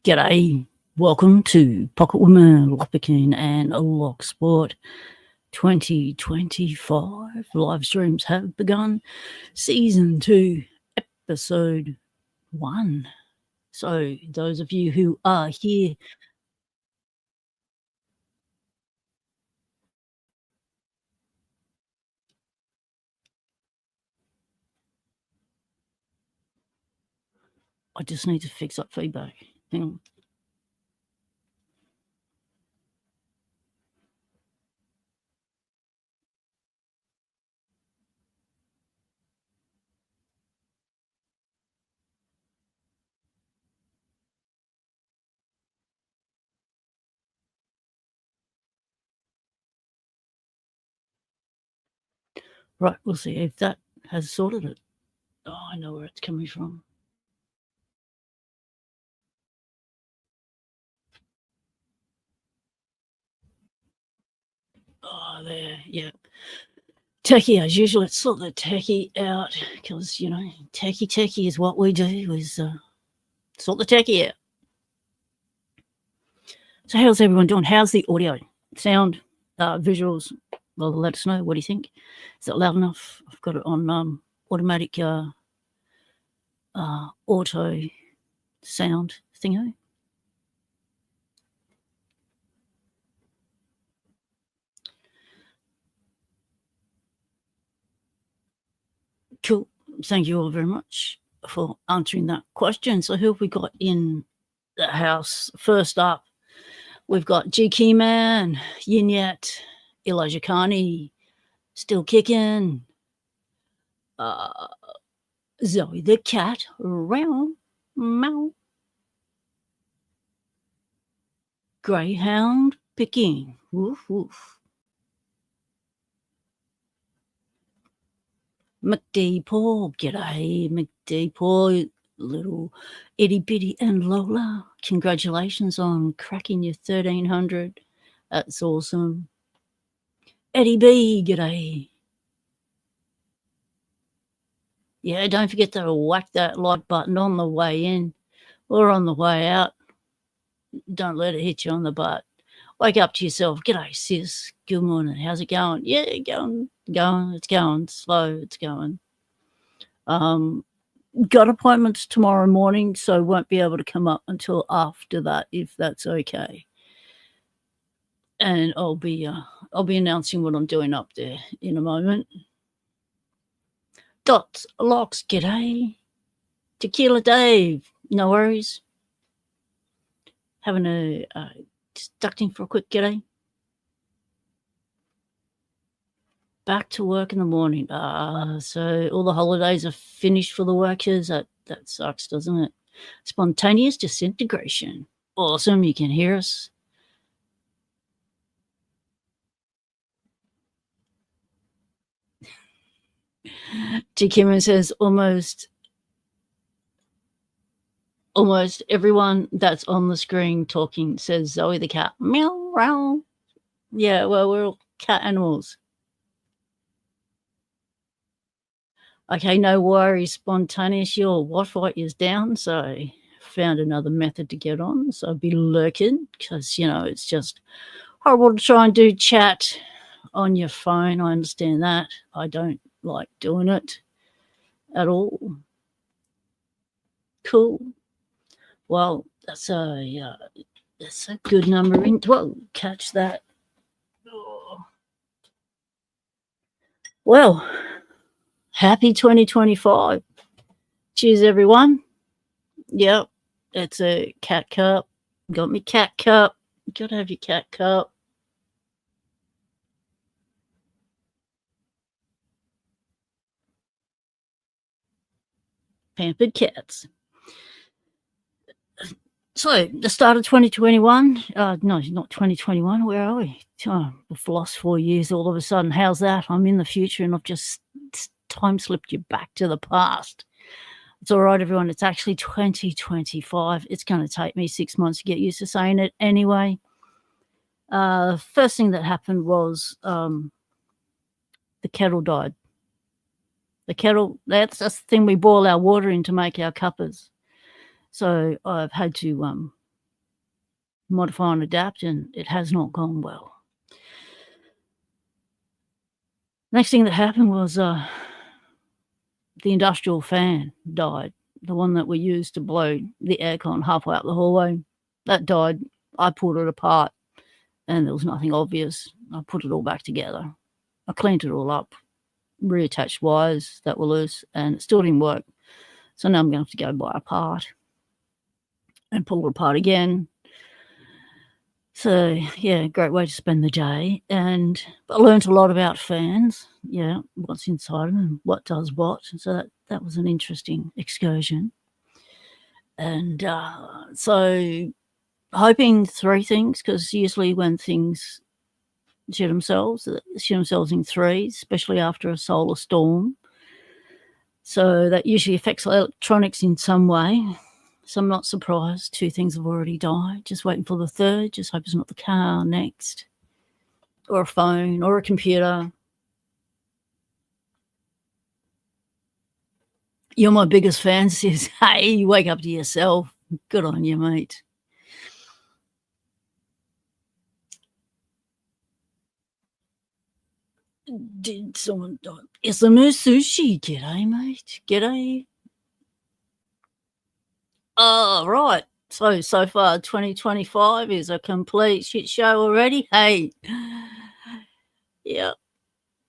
G'day. Welcome to Pocket Women, Lockpicking and Locksport 2025. Live streams have begun. Season 2, Episode 1. So those of you who are here, I just need to fix up feedback. Hang on. Right, we'll see if that has sorted it. Oh, I know where it's coming from. Oh, there, yeah. Techie, as usual, let's sort the techie out because, techie is what we do, is sort the techie out. So how's everyone doing? How's the audio, sound, visuals? Well, let us know. What do you think? Is it loud enough? I've got it on automatic auto sound thingo. Cool. Thank you all very much for answering that question. So who have we got in the house? First up, we've got GK Man, Yin Yet, Elijah Carney, still kicking. Zoe the cat, round, meow. Greyhound picking, woof woof. McD Paul, g'day, McD Paul, little itty bitty and Lola. Congratulations on cracking your 1300. That's awesome. Eddie B, g'day. Yeah, don't forget to whack that like button on the way in or on the way out. Don't let it hit you on the butt. Wake up to yourself. G'day, sis. Good morning. How's it going? Yeah, going. It's going. Slow. It's going. Got appointments tomorrow morning, so won't be able to come up until after that, if that's okay. And I'll be announcing what I'm doing up there in a moment. Dots, Locks, g'day. Tequila Dave, no worries. Having a just ducting for a quick g'day. Back to work in the morning. So all the holidays are finished for the workers. That sucks, doesn't it? Spontaneous disintegration. Awesome. You can hear us. G. Kimmer says almost everyone that's on the screen talking says Zoe the cat. Meow, meow. Yeah, well, we're all cat animals. Okay, no worries. Spontaneous, your Wi-Fi is down, so found another method to get on. So I'll be lurking because, it's just horrible to try and do chat on your phone. I understand that. I don't like doing it at all. Cool. Well, that's a good number in. Whoa, catch that. Oh. Well, happy 2025. Cheers, everyone. Yep, it's a cat cup. Got me cat cup. Gotta have your cat cup. Pampered cats. So the start of 2021, no, not 2021. Where are we? We've lost 4 years all of a sudden. How's that? I'm in the future and I've just time slipped you back to the past. It's all right, everyone. It's actually 2025. It's going to take me 6 months to get used to saying it anyway. First thing that happened was the kettle died. The kettle, that's the thing we boil our water in to make our cuppers. So I've had to modify and adapt, and it has not gone well. Next thing that happened was the industrial fan died, the one that we used to blow the aircon halfway up the hallway. That died. I pulled it apart, and there was nothing obvious. I put it all back together. I cleaned it all up, reattached wires that were loose, and it still didn't work. So now I'm going to have to go buy a part and pull it apart again. So, yeah, great way to spend the day. And I learned a lot about fans, what's inside them and what does what. So that was an interesting excursion. And so hoping 3 things, because usually when things shit themselves in 3, especially after a solar storm. So that usually affects electronics in some way. So I'm not surprised 2 things have already died. Just waiting for the 3rd. Just hope it's not the car next, or a phone, or a computer. You're my biggest fan, says, hey, you wake up to yourself. Good on you, mate. Did someone die? Isamu Sushi, g'day, mate. G'day. Oh, right. So far 2025 is a complete shit show already. Hey. Yeah.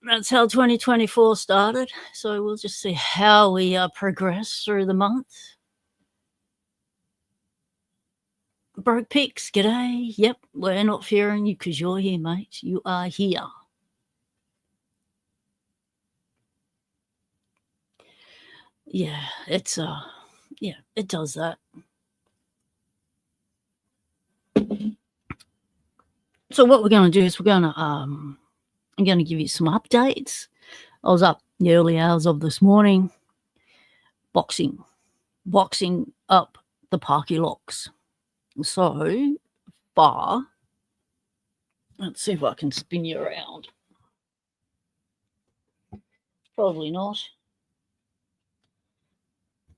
That's how 2024 started. So we'll just see how we progress through the month. Broke Picks, g'day. Yep, we're not fearing you because you're here, mate. You are here. Yeah, it's it does that. So what we're going to do is I'm going to give you some updates. I was up the early hours of this morning, boxing up the Parky locks. So far, let's see if I can spin you around. Probably not.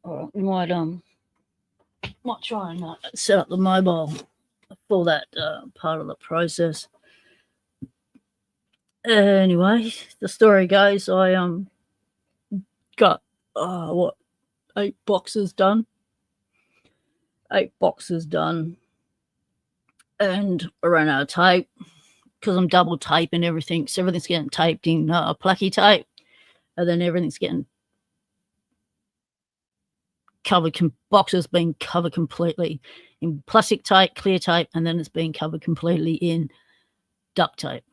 All right, we might try and set up the mobile for that part of the process. Anyway, the story goes, I got 8 boxes done. 8 boxes done, and I ran out of tape because I'm double taping everything. So everything's getting taped in placky tape, and then everything's getting covered. Boxes being covered completely in plastic tape, clear tape, and then it's being covered completely in duct tape.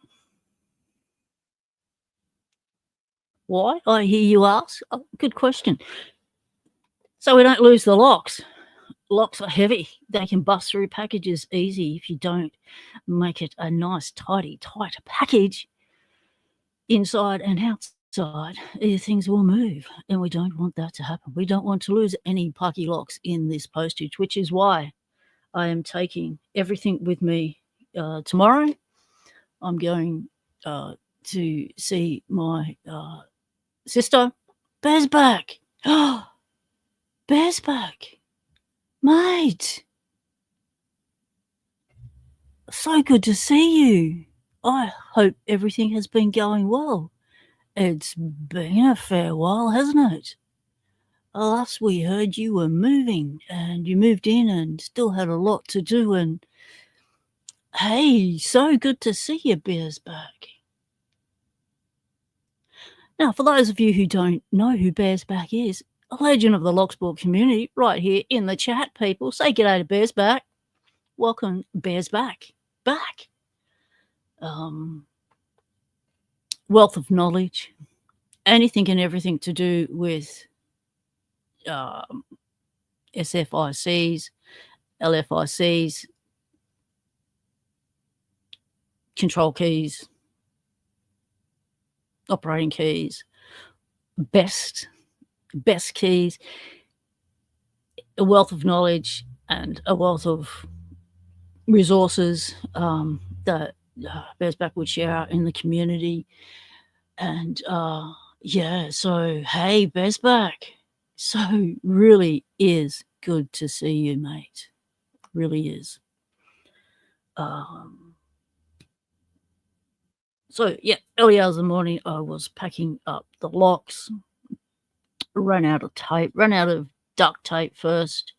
Why? I hear you ask. Oh, good question. So we don't lose the locks. Locks are heavy. They can bust through packages easy if you don't make it a nice, tidy, tight package inside and outside. Things will move, and we don't want that to happen. We don't want to lose any Parky locks in this postage, which is why I am taking everything with me tomorrow. I'm going to see my sister. Bear's back. Bear's back. Mate, so good to see you. I hope everything has been going well. It's been a fair while, hasn't it? Last we heard you were moving, and you moved in and still had a lot to do, and hey, so good to see you, Bear's back. Now, for those of you who don't know who Bear's back is, a legend of the Locksport community right here in the chat, people. Say g'day to Bear's back. Welcome, Bear's back. Wealth of knowledge, anything and everything to do with SFICs, LFICs, control keys, operating keys, best keys, a wealth of knowledge and a wealth of resources that Bears Back would share out in the community. And so hey, Bears Back. So really is good to see you, mate. Really is. So yeah, early hours of the morning, I was packing up the locks. Ran out of tape, ran out of duct tape first,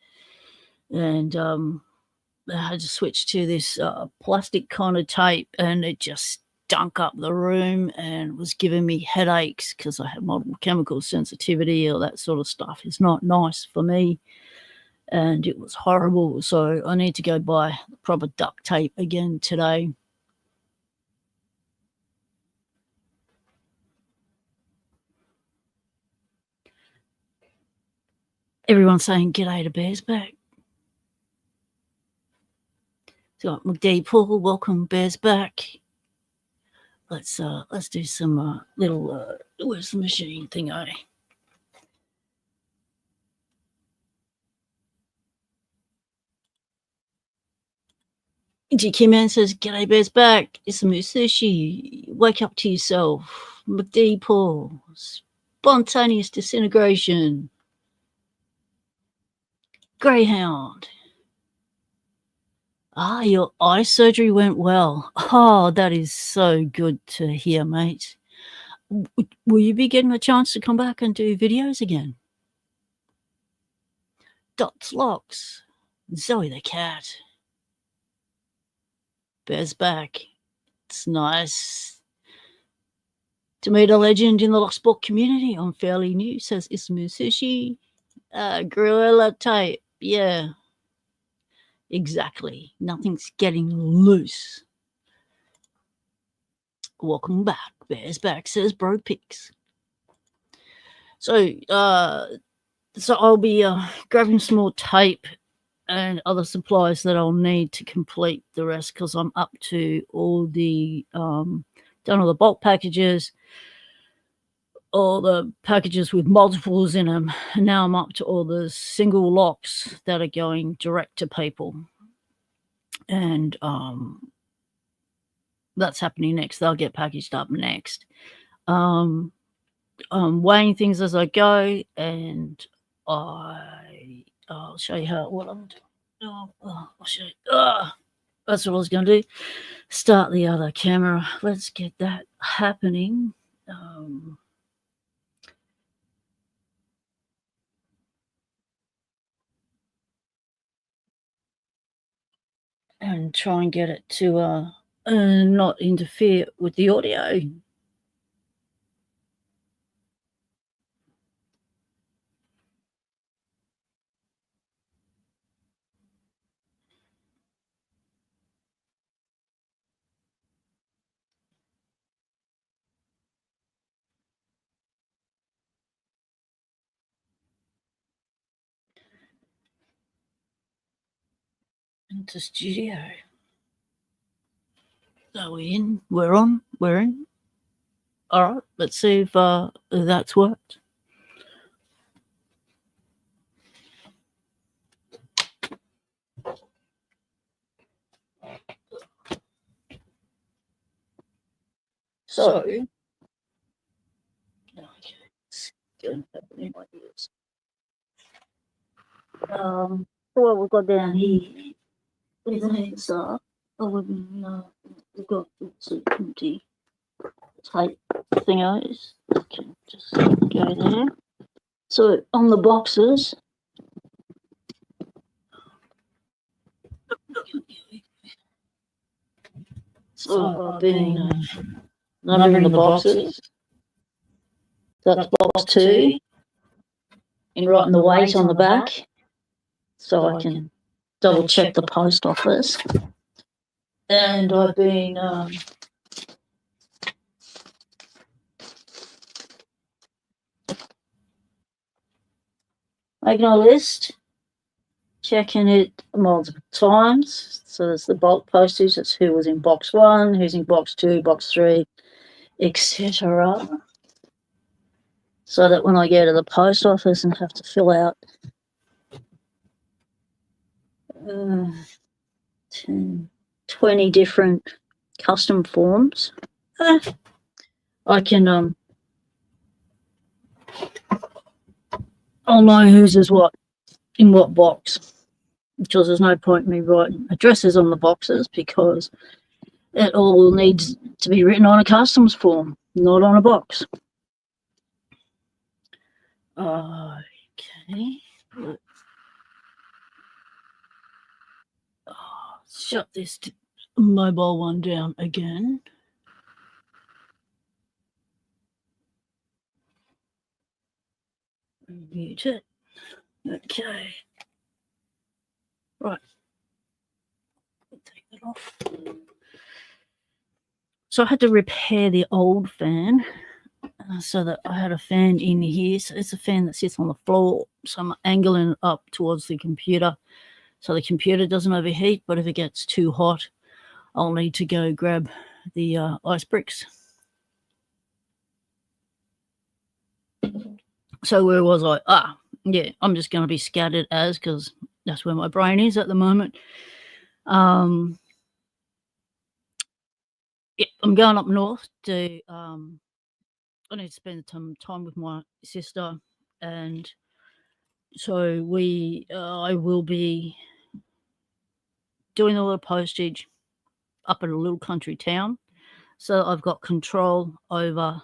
and I had to switch to this plastic kind of tape, and it just stunk up the room and was giving me headaches because I have multiple chemical sensitivity. Or that sort of stuff is not nice for me, and it was horrible. So I need to go buy proper duct tape again today. Everyone's saying g'day to Bear's back. So McD Paul, welcome Bear's back. Let's do some little where's the machine thing? GK Man says, g'day Bear's back. It's Sushi. Wake up to yourself. McD Paul. Spontaneous disintegration. Greyhound. Your eye surgery went well. Oh, that is so good to hear, mate. Will you be getting a chance to come back and do videos again? Dots Locks. Zoe the cat. Bear's back. It's nice to meet a legend in the Locksport community. I'm fairly new, says Ismu Sushi. Gorilla type. Yeah. Exactly. Nothing's getting loose. Welcome back. Bear's back, says Bro Pix. So I'll be grabbing some more tape and other supplies that I'll need to complete the rest, because I'm up to all the done all the bulk packages, all the packages with multiples in them, and now I'm up to all the single locks that are going direct to people, and that's happening next. They'll get packaged up next. I'm weighing things as I go, and I'll show you what I'm doing. I'll show you. That's what I was going to do. Start the other camera. Let's get that happening. And try and get it to not interfere with the audio. Into studio. So we're in. We're on. We're in. All right. Let's see if that's worked. So, okay, it's going to happen in my ears. So what we've got down here is an answer. We've got some empty tape thingos. Okay, just go there. So on the boxes, so I've been numbering the boxes. That's box 2, and writing the weight on the back, so I can double check the post office. And I've been making a list, checking it multiple times. So there's the bulk postage, that's who was in box 1, who's in box 2, box 3, etc. So that when I go to the post office and have to fill out 10, 20 different custom forms, I can I'll know whose is what in what box. because there's no point in me writing addresses on the boxes, because it all needs to be written on a customs form, not on a box. Okay. Shut this mobile one down again. Mute it. Okay. Right. Take that off. So I had to repair the old fan, so that I had a fan in here. So it's a fan that sits on the floor. So I'm angling it up towards the computer so the computer doesn't overheat. But if it gets too hot, I'll need to go grab the ice bricks. So where was I? Yeah, I'm just going to be scattered because that's where my brain is at the moment. Yeah, I'm going up north to I need to spend some time with my sister, and so I will be doing a little postage up in a little country town. So I've got control over,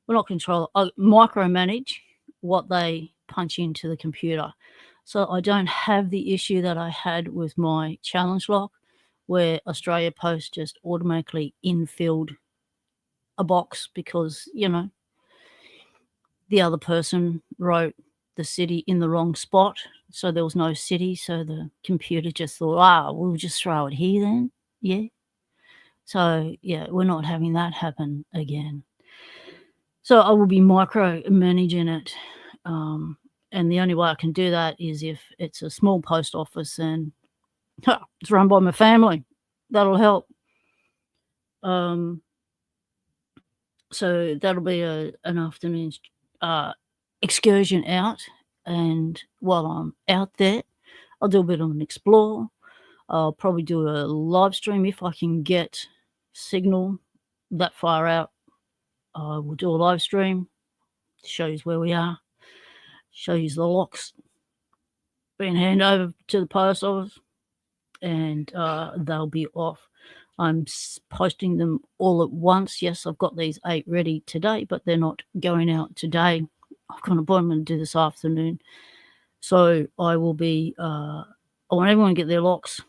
well, not control, I micromanage what they punch into the computer. So I don't have the issue that I had with my challenge lock, where Australia Post just automatically infilled a box because, the other person wrote the city in the wrong spot. So there was no city. So the computer just thought, we'll just throw it here then. Yeah. So, yeah, we're not having that happen again. So I will be micromanaging it. And the only way I can do that is if it's a small post office and it's run by my family. That'll help. So that'll be an afternoon's excursion out. And while I'm out there, I'll do a bit of an explore. I'll probably do a live stream if I can get signal that far out. I will do a live stream, show you where we are, show you the locks being handed over to the post office, and they'll be off. I'm posting them all at once. Yes, I've got these 8 ready today, but they're not going out today. I've got an appointment to do this afternoon. So I will be, I want everyone to get their locks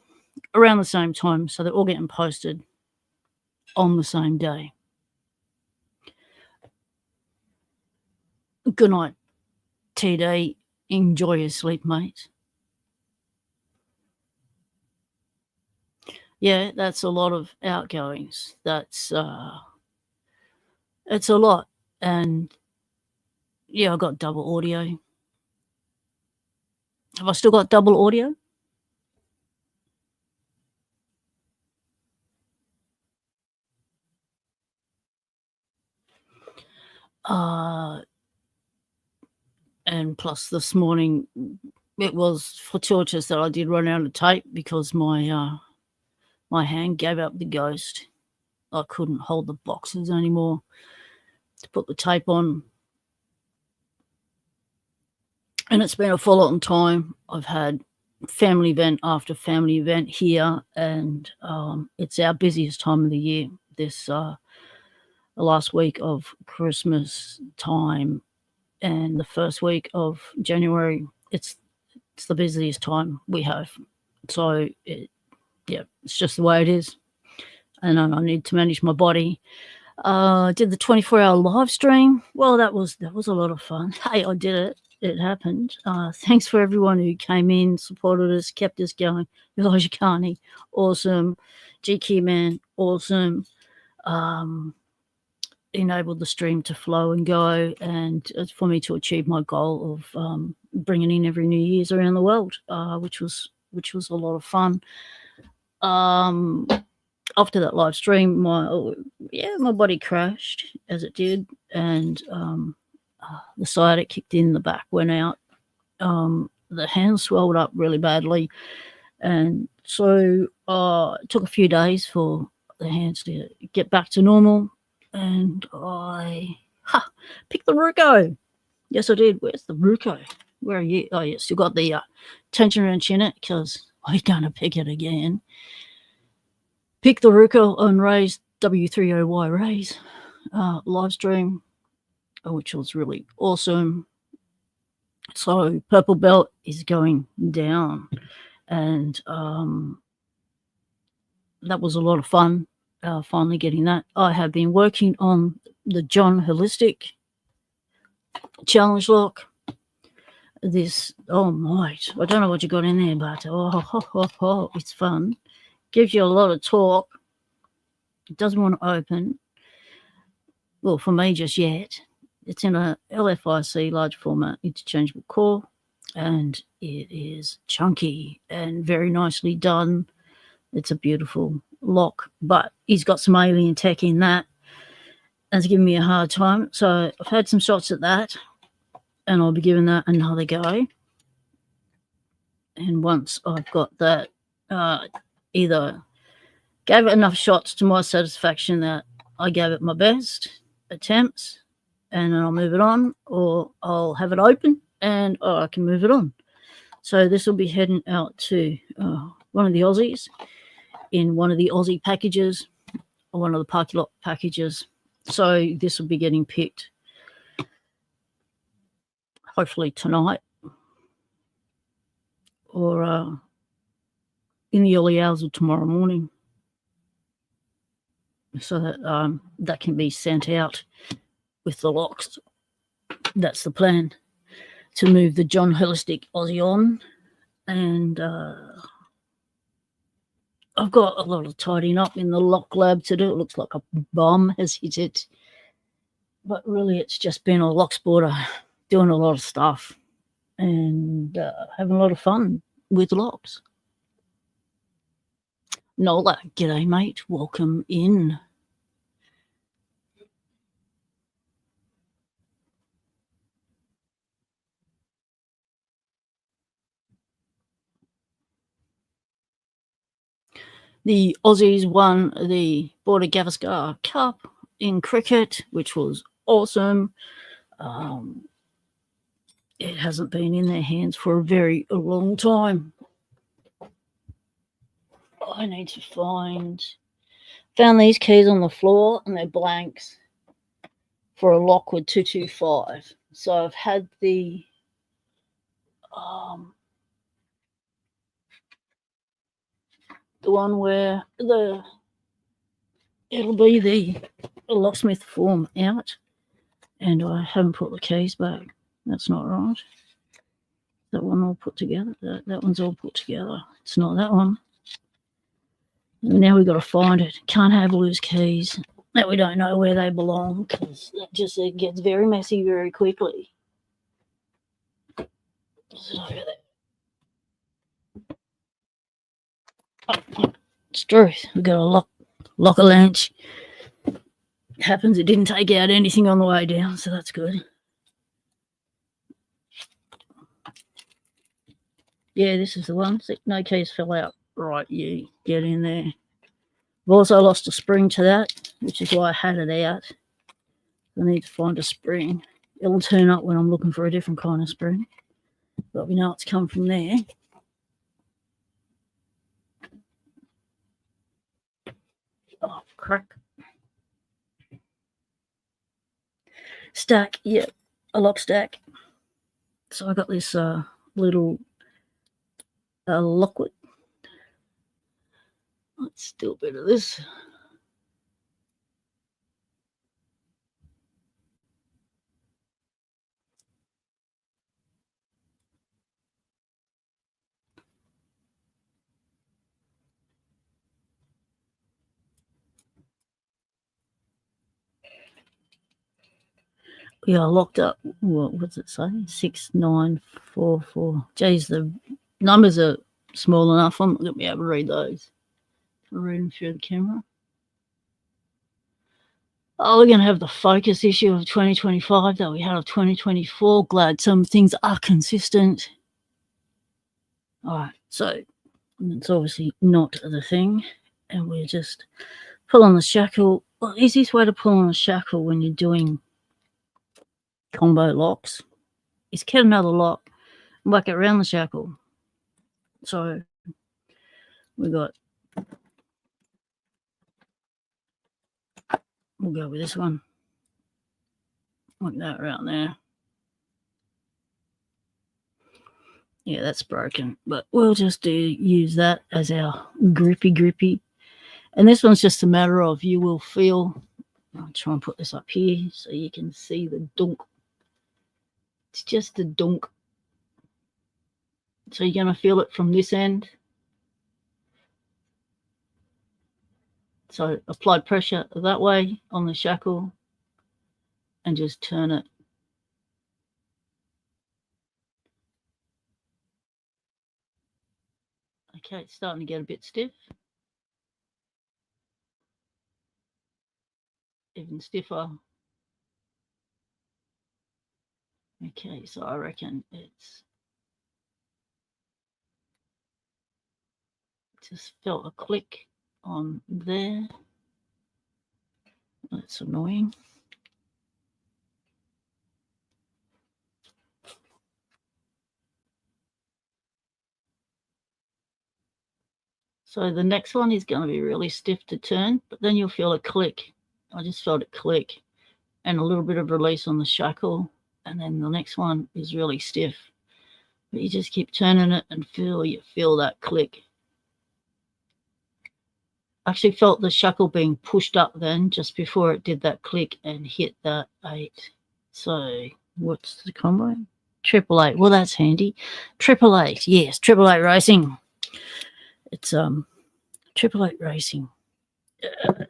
around the same time, so they're all getting posted on the same day. Good night, TD. Enjoy your sleep, mate. Yeah, that's a lot of outgoings. That's it's a lot. And yeah, I've got double audio. Have I still got double audio? And plus this morning, it was fortuitous that I did run out of tape because my hand gave up the ghost. I couldn't hold the boxes anymore to put the tape on. And it's been a full-on time. I've had family event after family event here, and it's our busiest time of the year. This the last week of Christmas time and the first week of January, it's the busiest time we have. So it's just the way it is, and I need to manage my body. Did the 24-hour live stream. Well, that was a lot of fun. Hey, I did it. It happened. Thanks for everyone who came in, supported us, kept us going. Elijah Carney, awesome. GQ Man, awesome. Enabled the stream to flow and go, and for me to achieve my goal of bringing in every New Year's around the world, which was a lot of fun. After that live stream, my body crashed as it did, and the sciatic kicked in, the back went out, the hand swelled up really badly, and so it took a few days for the hands to get back to normal, and I picked the Ruco. Yes, I did. Where's the Ruco? Where are you? Oh, yeah, still got the tension wrench in it because we're going to pick it again. Pick the Ruka on Ray's W30Y Ray's live stream, which was really awesome. So Purple Belt is going down, and that was a lot of fun, finally getting that. I have been working on the John Holistic Challenge Lock. Oh my, I don't know what you got in there, but it's fun. Gives you a lot of torque. It doesn't want to open. Well, for me, just yet. It's in a LFIC large format interchangeable core, and it is chunky and very nicely done. It's a beautiful lock, but he's got some alien tech in that, and it's giving me a hard time. So I've had some shots at that, and I'll be giving that another go. And once I've got that, either gave it enough shots to my satisfaction that I gave it my best attempts, and then I'll move it on, or I'll have it open and I can move it on. So this will be heading out to one of the Aussies in one of the Aussie packages, or one of the Parky Lock packages. So this will be getting picked hopefully tonight, or in the early hours of tomorrow morning, so that that can be sent out with the locks. That's the plan, to move the John Holistic Aussie on. And I've got a lot of tidying up in the lock lab to do. It looks like a bomb has hit it, but really it's just been a Locksporter doing a lot of stuff and having a lot of fun with locks. Nola, g'day mate, welcome in. The Aussies won the Border Gavaskar Cup in cricket, which was awesome. It hasn't been in their hands for a very long time. I need to found these keys on the floor, and they're blanks for a Lockwood 225. So I've had the one where it'll be the locksmith form out, and I haven't put the keys back. That's not right. That one all put together. That one's all put together. It's not that one. And now we've got to find it. Can't have loose keys that we don't know where they belong, because that just gets very messy very quickly. So, it's true. We've got to lock a latch. It happens it didn't take out anything on the way down, so that's good. Yeah, this is the one. No keys fell out. Right, you get in there. I've also lost a spring to that, which is why I had it out. I need to find a spring. It'll turn up when I'm looking for a different kind of spring, but we know it's come from there. Oh, crack. Stack, yeah, a lock stack. So I got this little Lockwood. Let's do a bit of this. Yeah, locked up. What does it say? 6944. Geez, the numbers are small enough. I'm not going to be able to read those. I'm reading through the camera. Oh, we're going to have the focus issue of 2025 that we had of 2024. Glad some things are consistent. All right, so it's obviously not the thing, and we're just pull on the shackle. Well, the easiest way to pull on a shackle when you're doing combo locks is get another lock whack it around the shackle. So we got, we'll go with this one. Like that around there. Yeah, that's broken, but we'll just use that as our grippy. And this one's just a matter of you will feel. I'll try and put this up here so you can see the dunk. It's just a dunk. So you're going to feel it from this end. So apply pressure that way on the shackle and just turn it. Okay, it's starting to get a bit stiff. Even stiffer. Okay, so I reckon it's just felt a click on there. That's annoying. So the next one is going to be really stiff to turn, but then you'll feel a click. I just felt it click and a little bit of release on the shackle. And then the next one is really stiff. But you just keep turning it and you feel that click. I actually felt the shackle being pushed up then just before it did that click and hit that 8. So what's the combo? 888. Well, that's handy. 888. Yes, 888 Racing. It's 888 Racing.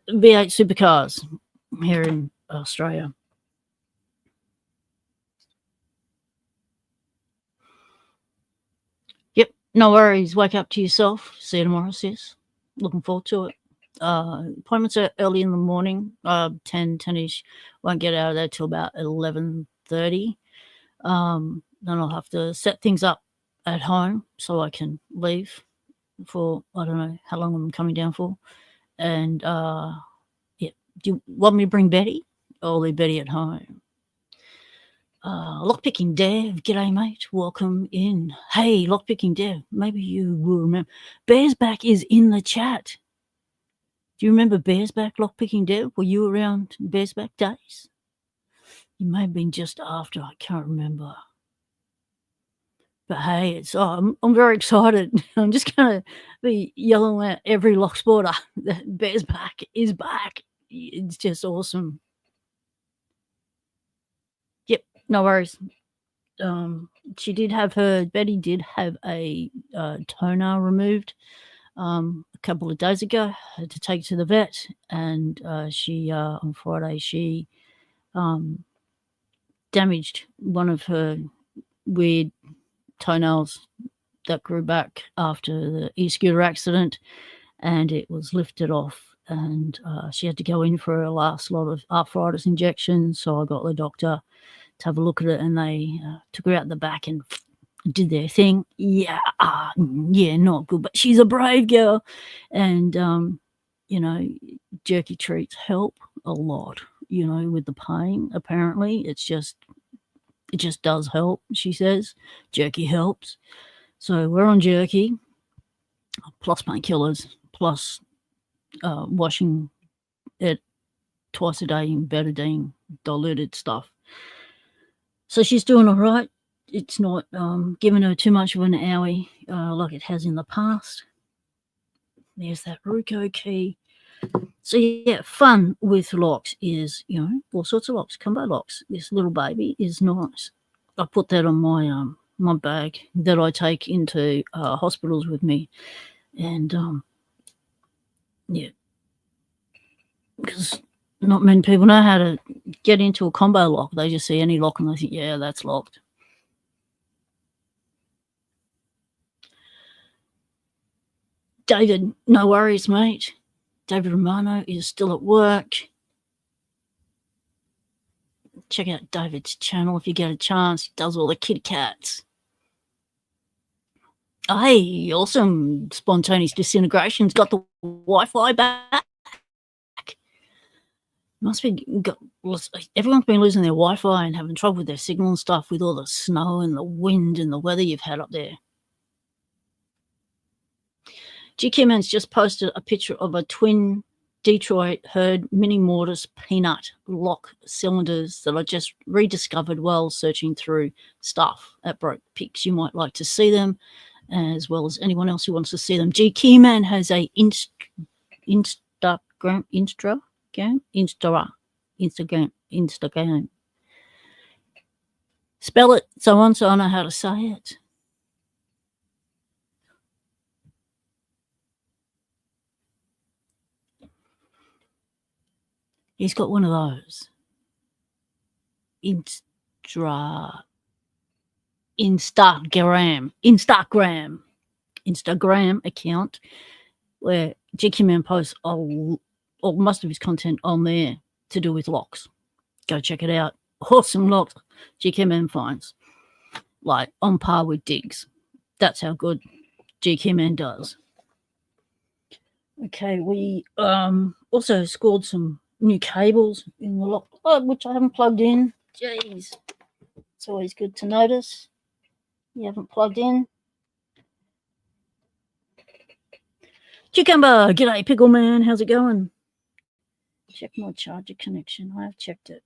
V8 supercars here in Australia. Yep, no worries. Wake up to yourself. See you tomorrow, sis. Looking forward to it. Appointments are early in the morning, 10-ish. Won't get out of there till about 11:30. Then I'll have to set things up at home so I can leave for, I don't know how long I'm coming down for. And yeah, do you want me to bring Betty or leave Betty at home? Lockpicking Dev, g'day mate, welcome in. Hey, Lockpicking Dev, maybe you will remember. Bear's Back is in the chat. Do you remember Bear's Back, Lockpicking Dev? Were you around Bear's Back days? You may have been just after, I can't remember. But hey, it's I'm very excited. I'm just going to be yelling at every Locksporter that Bear's Back is back. It's just awesome. Yep, no worries. Betty did have a toenail removed a couple of days ago. Had to take to the vet, and she on Friday she damaged one of her weird toenails that grew back after the e-scooter accident, and it was lifted off, and she had to go in for her last lot of arthritis injections. So I got the doctor to have a look at it, and they took her out the back and did their thing. Yeah, not good, but she's a brave girl. And jerky treats help a lot, with the pain. Apparently it just does help, she says. Jerky helps. So we're on jerky plus painkillers plus washing it twice a day in betadine diluted stuff. So she's doing all right. It's not giving her too much of an owie like it has in the past. There's that Ruko key. So yeah, fun with locks is, all sorts of locks, combo locks. This little baby is nice. I put that on my my bag that I take into hospitals with me. And yeah, because not many people know how to get into a combo lock. They just see any lock and they think, yeah, that's locked. David, no worries, mate. David Romano is still at work. Check out David's channel if you get a chance. He does all the kitty cats. Oh, hey, awesome. Spontaneous Disintegration's got the Wi-Fi back. Must be everyone's been losing their Wi-Fi and having trouble with their signal and stuff with all the snow and the wind and the weather you've had up there. GKman's just posted a picture of a twin Detroit Herd Mini Mortis Peanut lock cylinders that I just rediscovered while searching through stuff at Broke Picks. You might like to see them, as well as anyone else who wants to see them. GKman has a Instagram. Spell it, someone, so I know how to say it. He's got one of those Instagram account where GKman posts all most of his content on there to do with locks. Go check it out. Awesome locks GKman finds, like on par with Diggs. That's how good GKman does. Okay, we also scored some new cables in the lock, which I haven't plugged in. Jeez, it's always good to notice you haven't plugged in. Cucumber, g'day, Pickle Man. How's it going? Check my charger connection. I have checked it.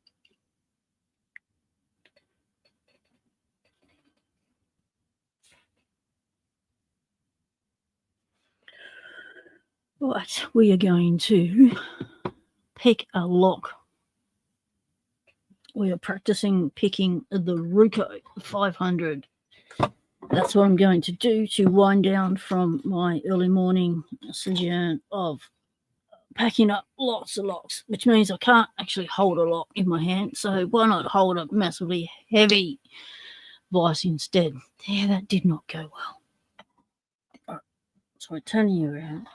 Right, we are going to pick a lock. We are practicing picking the Ruko 500. That's what I'm going to do to wind down from my early morning sojourn of packing up lots of locks, which means I can't actually hold a lock in my hand. So why not hold a massively heavy vice instead? Yeah, that did not go well. All right, so I'm turning you around.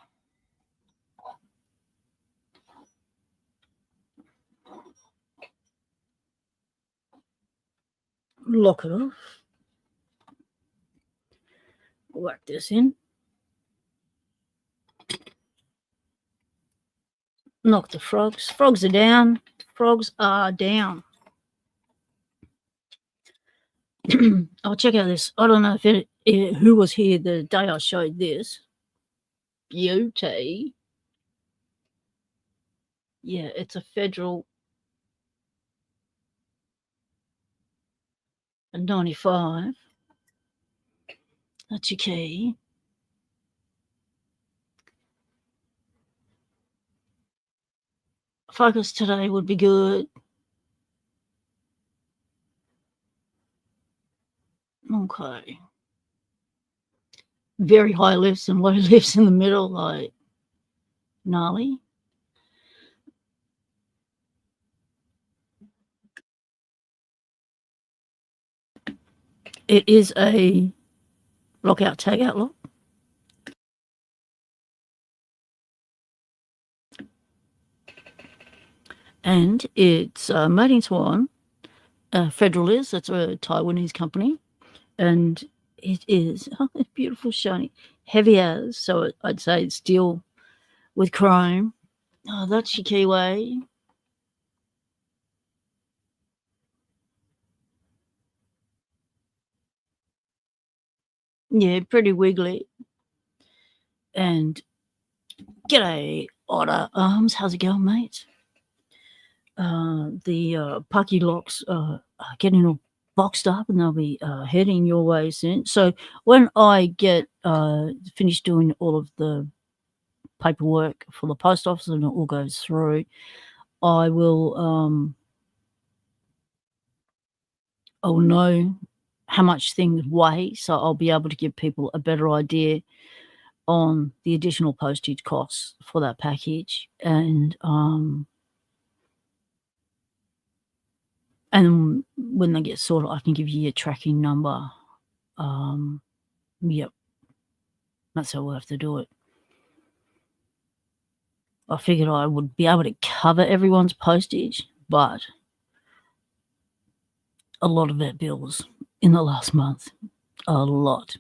Lock it off. Whack this in. Knock the frogs. Frogs are down. Frogs are down. I'll check out this. I don't know if who was here the day I showed this. Beauty. Yeah, it's a Federal 95. That's your key. Focus today would be good. Okay. Very high lifts and low lifts in the middle, like gnarly. It is a lockout tagout lock. And it's made in Taiwan. Federal is, that's a Taiwanese company. And it is beautiful, shiny, heavy as, so I'd say it's steel with chrome. Oh, that's your keyway. Yeah, pretty wiggly. And g'day, Otter Arms. How's it going, mate? The Parky locks are getting all boxed up and they'll be heading your way soon. So when I get finished doing all of the paperwork for the post office and it all goes through, I will I'll know how much things weigh, so I'll be able to give people a better idea on the additional postage costs for that package. And when they get sorted, I can give you a tracking number. Yep. That's how we'll have to do it. I figured I would be able to cover everyone's postage, but a lot of vet bills in the last month. A lot.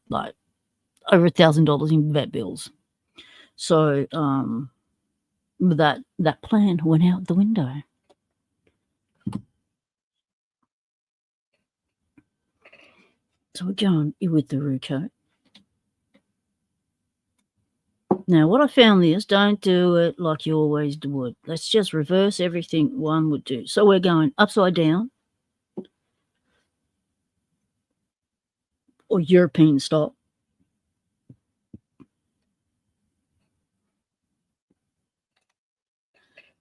Like over $1,000 in vet bills. So that plan went out the window. So we're going with the Ruco. Now, what I found is don't do it like you always would. Let's just reverse everything one would do. So we're going upside down or European style.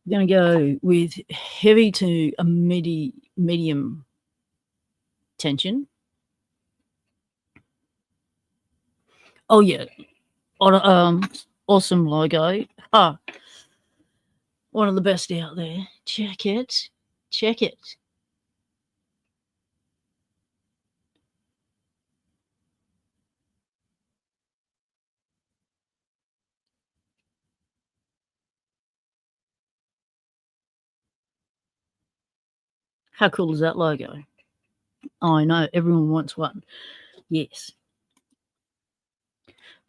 We're going to go with heavy to a medium tension. Oh, yeah. Awesome logo. One of the best out there. Check it. Check it. How cool is that logo? Oh, I know. Everyone wants one. Yes.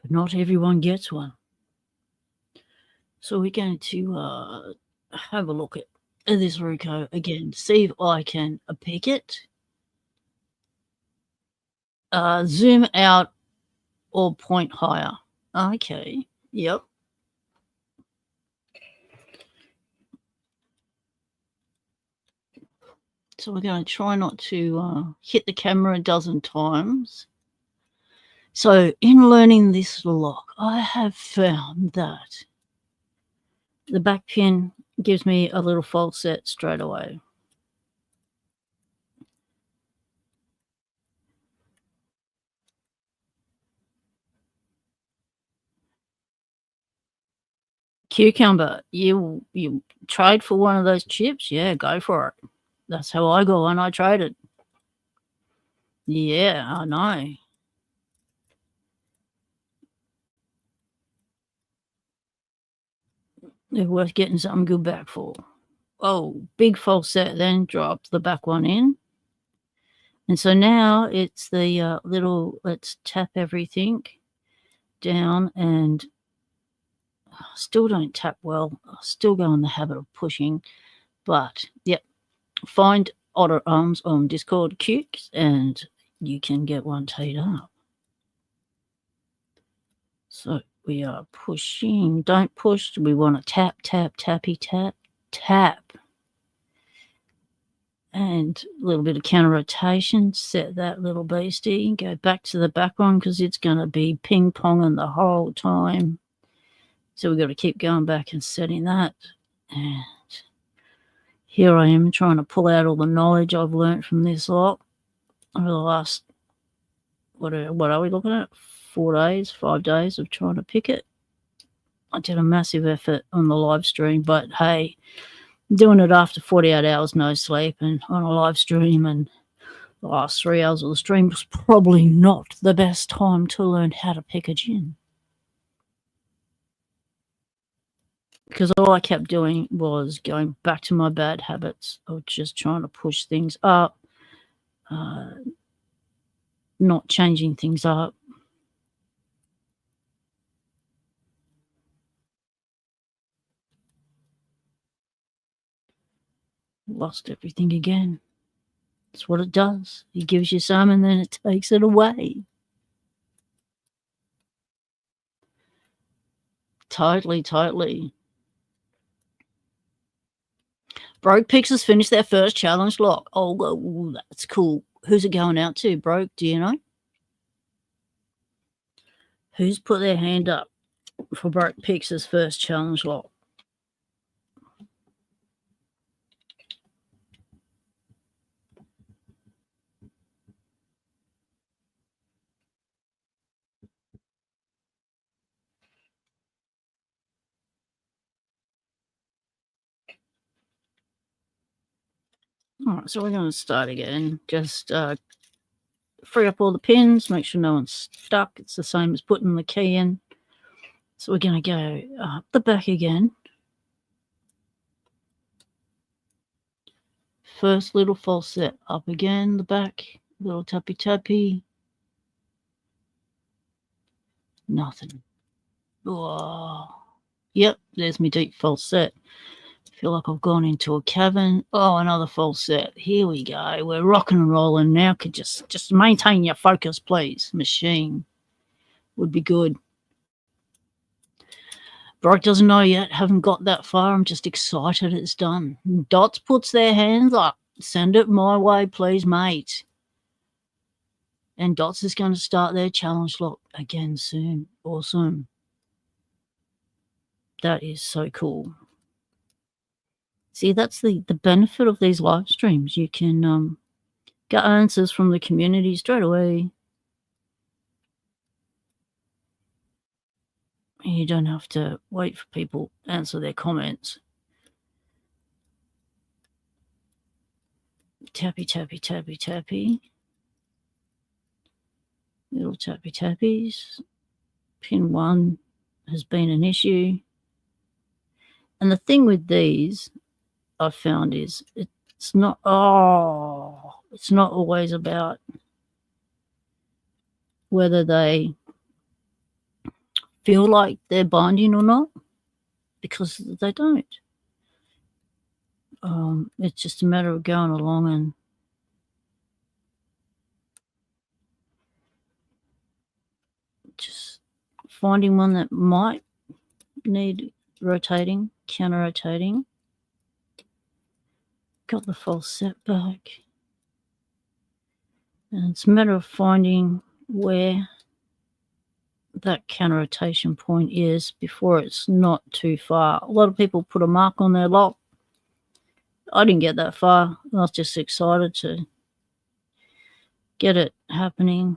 But not everyone gets one. So we're going to have a look at this Ruco again. See if I can pick it. Zoom out or point higher. Okay. Yep. So we're going to try not to hit the camera a dozen times. So in learning this lock, I have found that the back pin gives me a little false set straight away. Cucumber, you trade for one of those chips? Yeah, go for it. That's how I go on. I traded. Yeah, I know. They're worth getting something good back for. Oh, big false set, then drop the back one in. And so now it's the little, let's tap everything down, and still don't tap well. I still go in the habit of pushing. But, yep, find Otter Arms on Discord Cukes and you can get one teed up. So we are pushing. Don't push. We want to tap, tap, tappy, tap, tap. And a little bit of counter rotation. Set that little beastie. Go back to the back one because it's going to be ping-ponging the whole time. So we've got to keep going back and setting that. And here I am trying to pull out all the knowledge I've learnt from this lock over the last, what are we looking at? 5 days of trying to pick it. I did a massive effort on the live stream, but hey, doing it after 48 hours no sleep and on a live stream and the last 3 hours of the stream was probably not the best time to learn how to pick a gin. Because all I kept doing was going back to my bad habits of just trying to push things up, not changing things up. Lost everything again. That's what it does. It gives you some and then it takes it away. Totally. Broke Picks has finished their first challenge lock. Oh, that's cool. Who's it going out to, Broke? Do you know? Who's put their hand up for Broke Picks' first challenge lock? All right, so we're going to start again. Just free up all the pins, make sure no one's stuck. It's the same as putting the key in. So we're going to go up the back again. First little false set, up again, the back, little tappy. Nothing. Whoa. Yep, there's my deep false set. Feel like I've gone into a cavern. Oh, another false set. Here we go. We're rocking and rolling now. Could just maintain your focus, please. Machine would be good. Brock doesn't know yet. Haven't got that far. I'm just excited it's done. Dots puts their hands up. Send it my way, please, mate. And Dots is going to start their challenge lock again soon. Awesome. That is so cool. See, that's the benefit of these live streams. You can get answers from the community straight away. You don't have to wait for people to answer their comments. Tappy, tappy, tappy, tappy. Little tappy tappies. Pin 1 has been an issue. And the thing with these I've found is it's not always about whether they feel like they're binding or not, because they don't. It's just a matter of going along and just finding one that might need rotating, counter-rotating. Got the false set back. And it's a matter of finding where that counter-rotation point is before it's not too far. A lot of people put a mark on their lock. I didn't get that far. I was just excited to get it happening.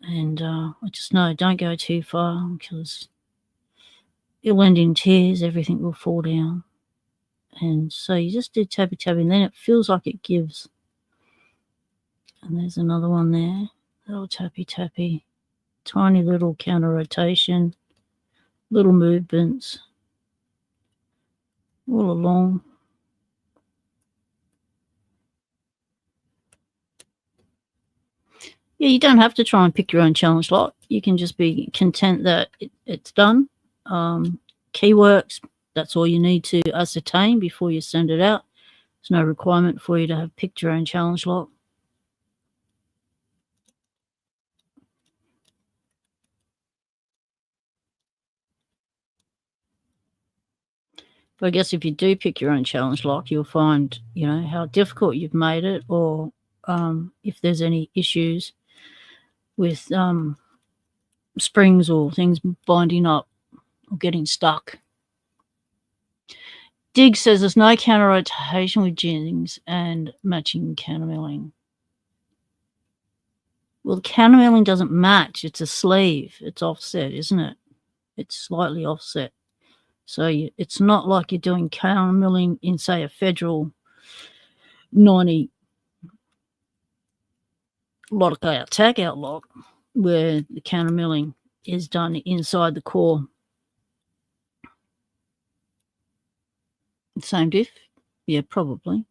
And I just know, don't go too far because it'll end in tears. Everything will fall down. And so you just do tappy tappy, and then it feels like it gives. And there's another one there. Little tappy tappy. Tiny little counter rotation. Little movements. All along. Yeah, you don't have to try and pick your own challenge lock. You can just be content that it's done. Keyworks, that's all you need to ascertain before you send it out. There's no requirement for you to have picked your own challenge lock. But I guess if you do pick your own challenge lock, you'll find, how difficult you've made it, or if there's any issues with springs or things binding up or getting stuck. Dig says there's no counter rotation with jigs and matching countermilling. Well, the countermilling doesn't match. It's a sleeve. It's offset, isn't it? It's slightly offset. So it's not like you're doing countermilling in, say, a Federal 90 lockout tag-out lock, where the countermilling is done inside the core. Same diff? Yeah, probably.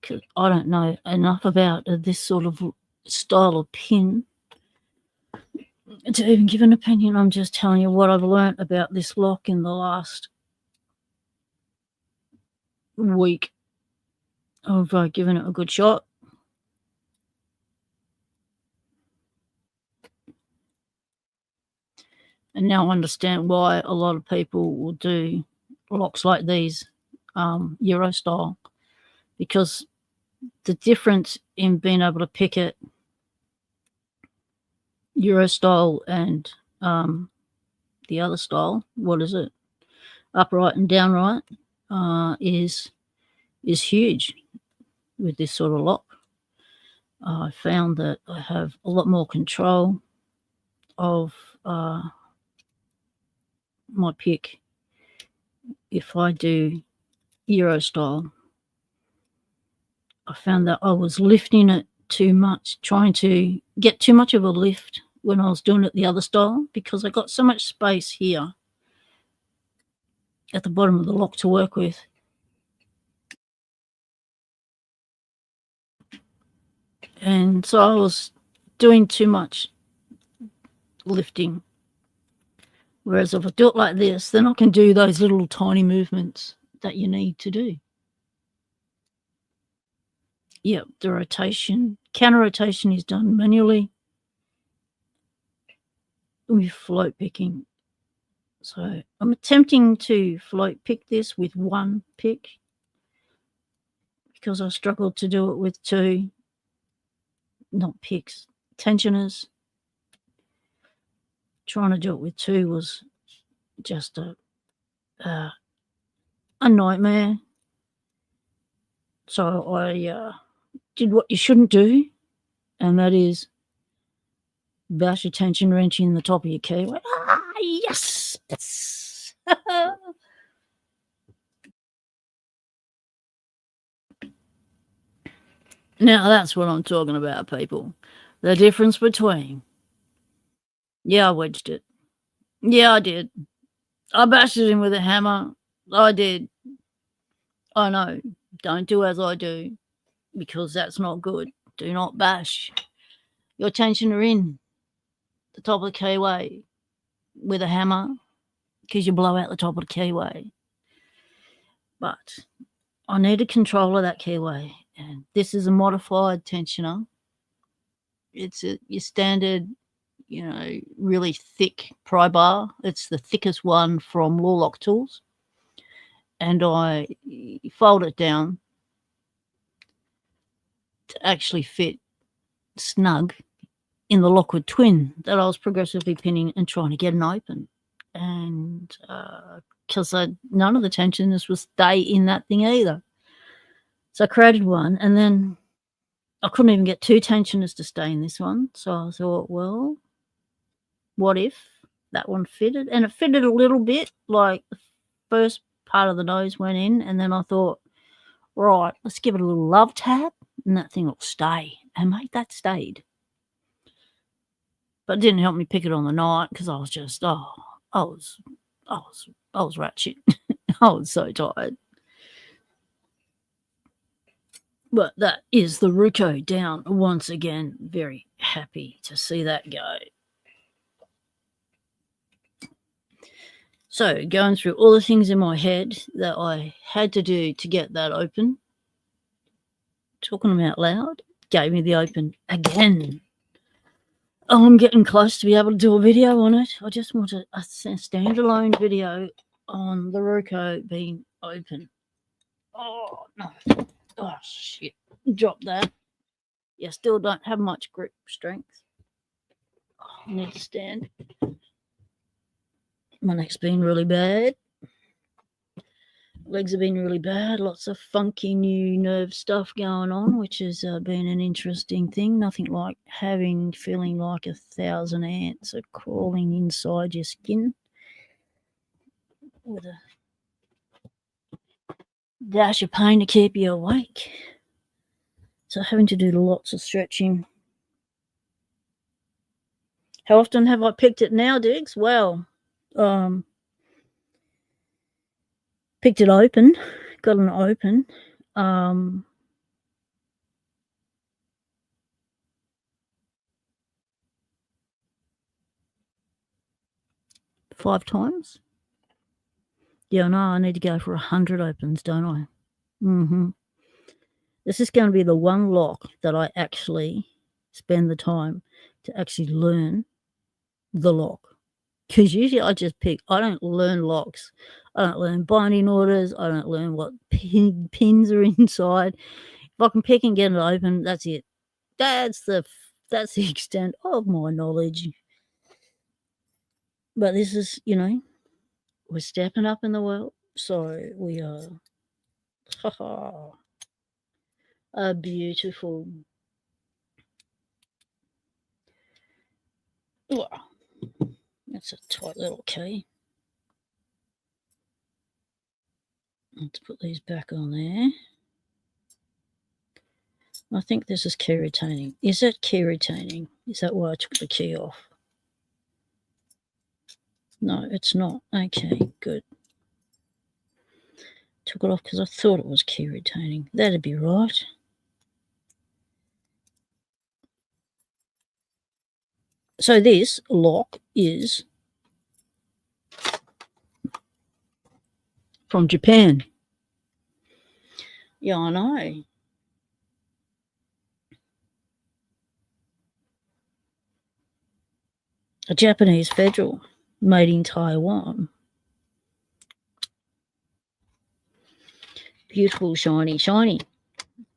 Cause I don't know enough about this sort of style of pin to even give an opinion. I'm just telling you what I've learnt about this lock in the last week of giving it a good shot. And now I understand why a lot of people will do locks like these, Euro style, because the difference in being able to pick it Euro style and the other style, what is it, upright and downright, is huge with this sort of lock. I found that I have a lot more control of my pick if I do Euro style. I found that I was lifting it too much, trying to get too much of a lift when I was doing it the other style, because I got so much space here at the bottom of the lock to work with. And so I was doing too much lifting. Whereas if I do it like this, then I can do those little tiny movements that you need to do. Yep, the rotation, counter rotation is done manually with float picking. So I'm attempting to float pick this with one pick because I struggled to do it with two, not picks, tensioners. Trying to do it with two was just a nightmare. So I did what you shouldn't do, and that is bash your tension wrench in the top of your keyway. Ah, yes! Now that's what I'm talking about, people. The difference between, yeah, I wedged it. Yeah, I did. I bashed it in with a hammer. I did. I know. Don't do as I do, because that's not good. Do not bash your tensioner in the top of the keyway with a hammer, because you blow out the top of the keyway. But I need a control of that keyway, and this is a modified tensioner. It's your standard, really thick pry bar. It's the thickest one from Lock Tools, and I fold it down to actually fit snug in the Lockwood Twin that I was progressively pinning and trying to get an open. And because none of the tensioners will stay in that thing either. So I created one, and then I couldn't even get two tensioners to stay in this one. So I thought, well, what if that one fitted? And it fitted a little bit, like the first part of the nose went in, and then I thought, right, let's give it a little love tap, and that thing will stay. And mate, that stayed. But it didn't help me pick it on the night, because I was just, I was ratchet. I was so tired. But that is the Ruko down once again. Very happy to see that go. So going through all the things in my head that I had to do to get that open, talking them out loud, gave me the open again. Oh, I'm getting close to be able to do a video on it. I just want a standalone video on the Ruko being open. Oh, no. Oh, shit. Drop that. Yeah, still don't have much grip strength. Oh, I need to stand. My neck's been really bad. Legs have been really bad. Lots of funky new nerve stuff going on, which has been an interesting thing. Nothing like feeling like 1,000 ants are crawling inside your skin with a dash of pain to keep you awake. So having to do lots of stretching. How often have I picked it now, Diggs? Well, picked it open, got an open. 5 times. Yeah, no, I need to go for 100 opens, don't I? This is going to be the one lock that I actually spend the time to actually learn the lock. Because usually I just pick, I don't learn locks. I don't learn binding orders. I don't learn what pins are inside. If I can pick and get it open, that's it. That's the extent of my knowledge. But this is, we're stepping up in the world. So we are a beautiful. Wow. That's a tight little key. Let's put these back on there. I think this is key retaining. Is that key retaining? Is that why I took the key off? No, it's not. Okay, good. Took it off because I thought it was key retaining. That'd be right. So this lock is from Japan. Yeah, I know. A Japanese federal made in Taiwan. Beautiful, shiny, shiny.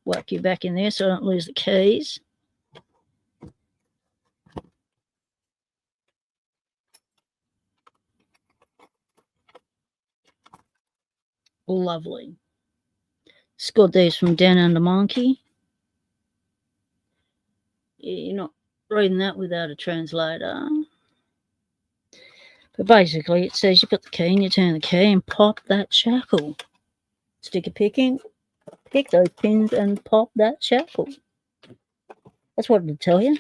Whack you back in there so I don't lose the keys. Lovely. It's got these from Down Under Monkey. You're not reading that without a translator. But basically, it says you put the key and you turn the key and pop that shackle. Sticker picking, pick those pins and pop that shackle. That's what it'll tell you.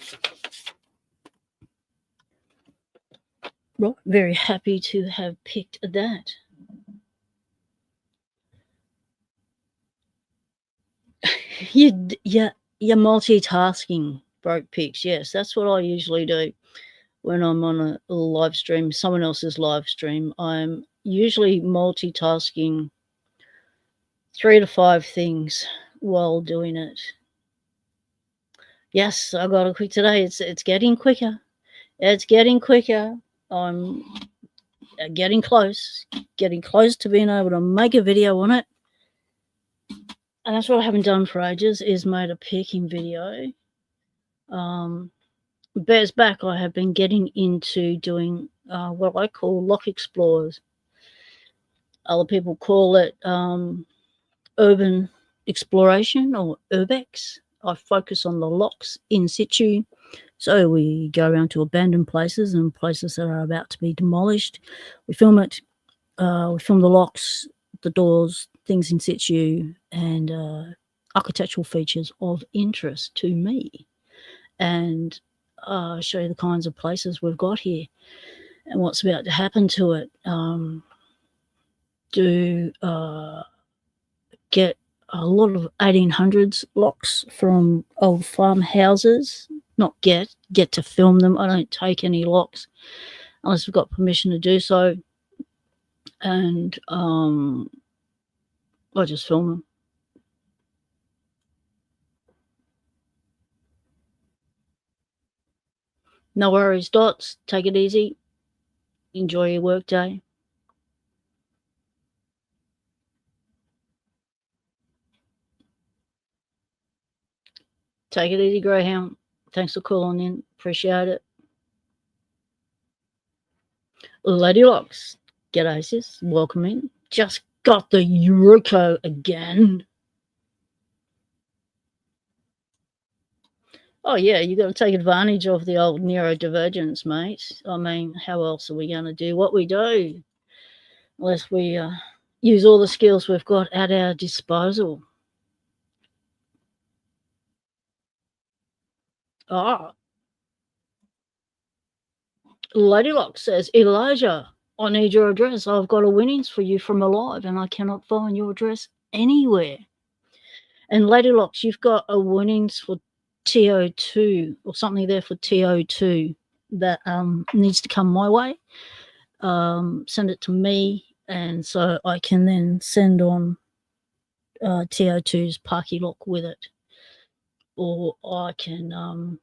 Right, very happy to have picked that. You're multitasking, broke picks. Yes, that's what I usually do when I'm on a live stream, someone else's live stream. I'm usually multitasking 3 to 5 things while doing it. Yes, I got it quick today. It's getting quicker. It's getting quicker. I'm getting close to being able to make a video on it. And that's what I haven't done for ages, is made a picking video. Bears back, I have been getting into doing what I call lock explorers. Other people call it urban exploration or urbex. I focus on the locks in situ. So we go around to abandoned places and places that are about to be demolished. We film it. We film the locks, the doors, things in situ, and architectural features of interest to me. And show you the kinds of places we've got here and what's about to happen to it. Get a lot of 1800s locks from old farmhouses. Not get to film them. I don't take any locks unless we've got permission to do so. And I just film them. No worries, Dots. Take it easy. Enjoy your work day. Take it easy, Greyhound. Thanks for calling in. Appreciate it. Lady Locks. G'day, sis. Welcome in. Just got the Eureka again. Oh, yeah, you got to take advantage of the old neurodivergence, mate. I mean, how else are we going to do what we do unless we use all the skills we've got at our disposal? Ah, Lady Lock says, Elijah, I need your address. I've got a winnings for you from Alive and I cannot find your address anywhere. And Lady Locks, you've got a winnings for TO2 or something there for TO2 that needs to come my way. Send it to me, and so I can then send on TO2's Parky Lock with it. Or I can, I'm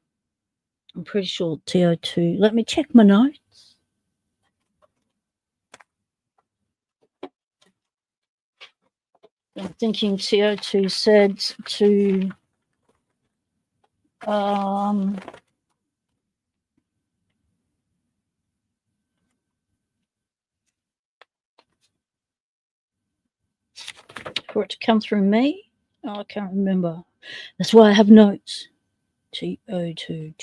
pretty sure TO2, let me check my notes. I'm thinking TO2 said to for it to come through me. Oh, I can't remember. That's why I have notes. TO2.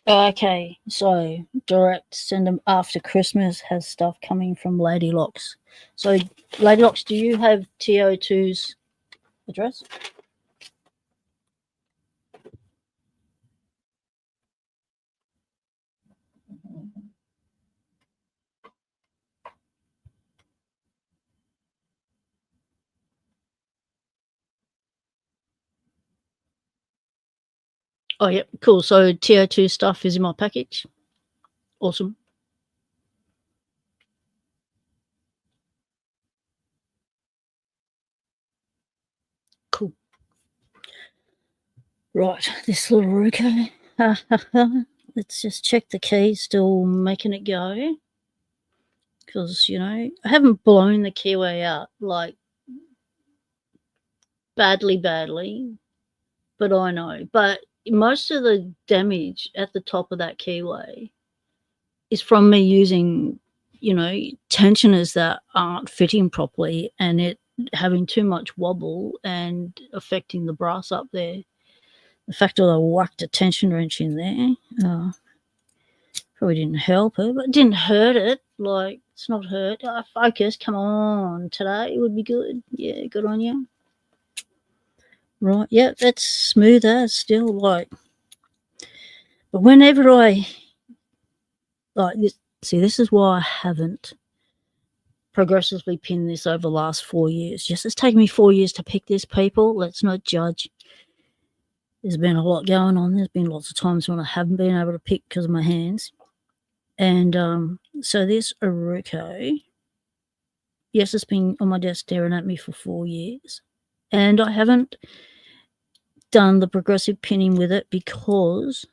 Okay, so direct send them after Christmas has stuff coming from Lady Locks. So, Lady Locks, do you have TO2's address? Oh, yeah, cool. So TO2 stuff is in my package. Awesome. Cool. Right, this little Ruko. Let's just check the key, still making it go. Because, you know, I haven't blown the keyway out, like, badly, but I know. But most of the damage at the top of that keyway is from me using, you know, tensioners that aren't fitting properly and it having too much wobble and affecting the brass up there. The fact that I whacked a tension wrench in there probably didn't help it, but it didn't hurt it. Like, it's not hurt. Focus, come on, today would be good. Yeah, good on you. Right, yeah, that's smooth as still, like. But whenever I, like, this is why I haven't progressively pinned this over the last 4 years. Yes, it's taken me 4 years to pick this, people. Let's not judge. There's been a lot going on. There's been lots of times when I haven't been able to pick because of my hands. And so this Aruko, yes, it's been on my desk staring at me for 4 years. And I haven't done the progressive pinning with it because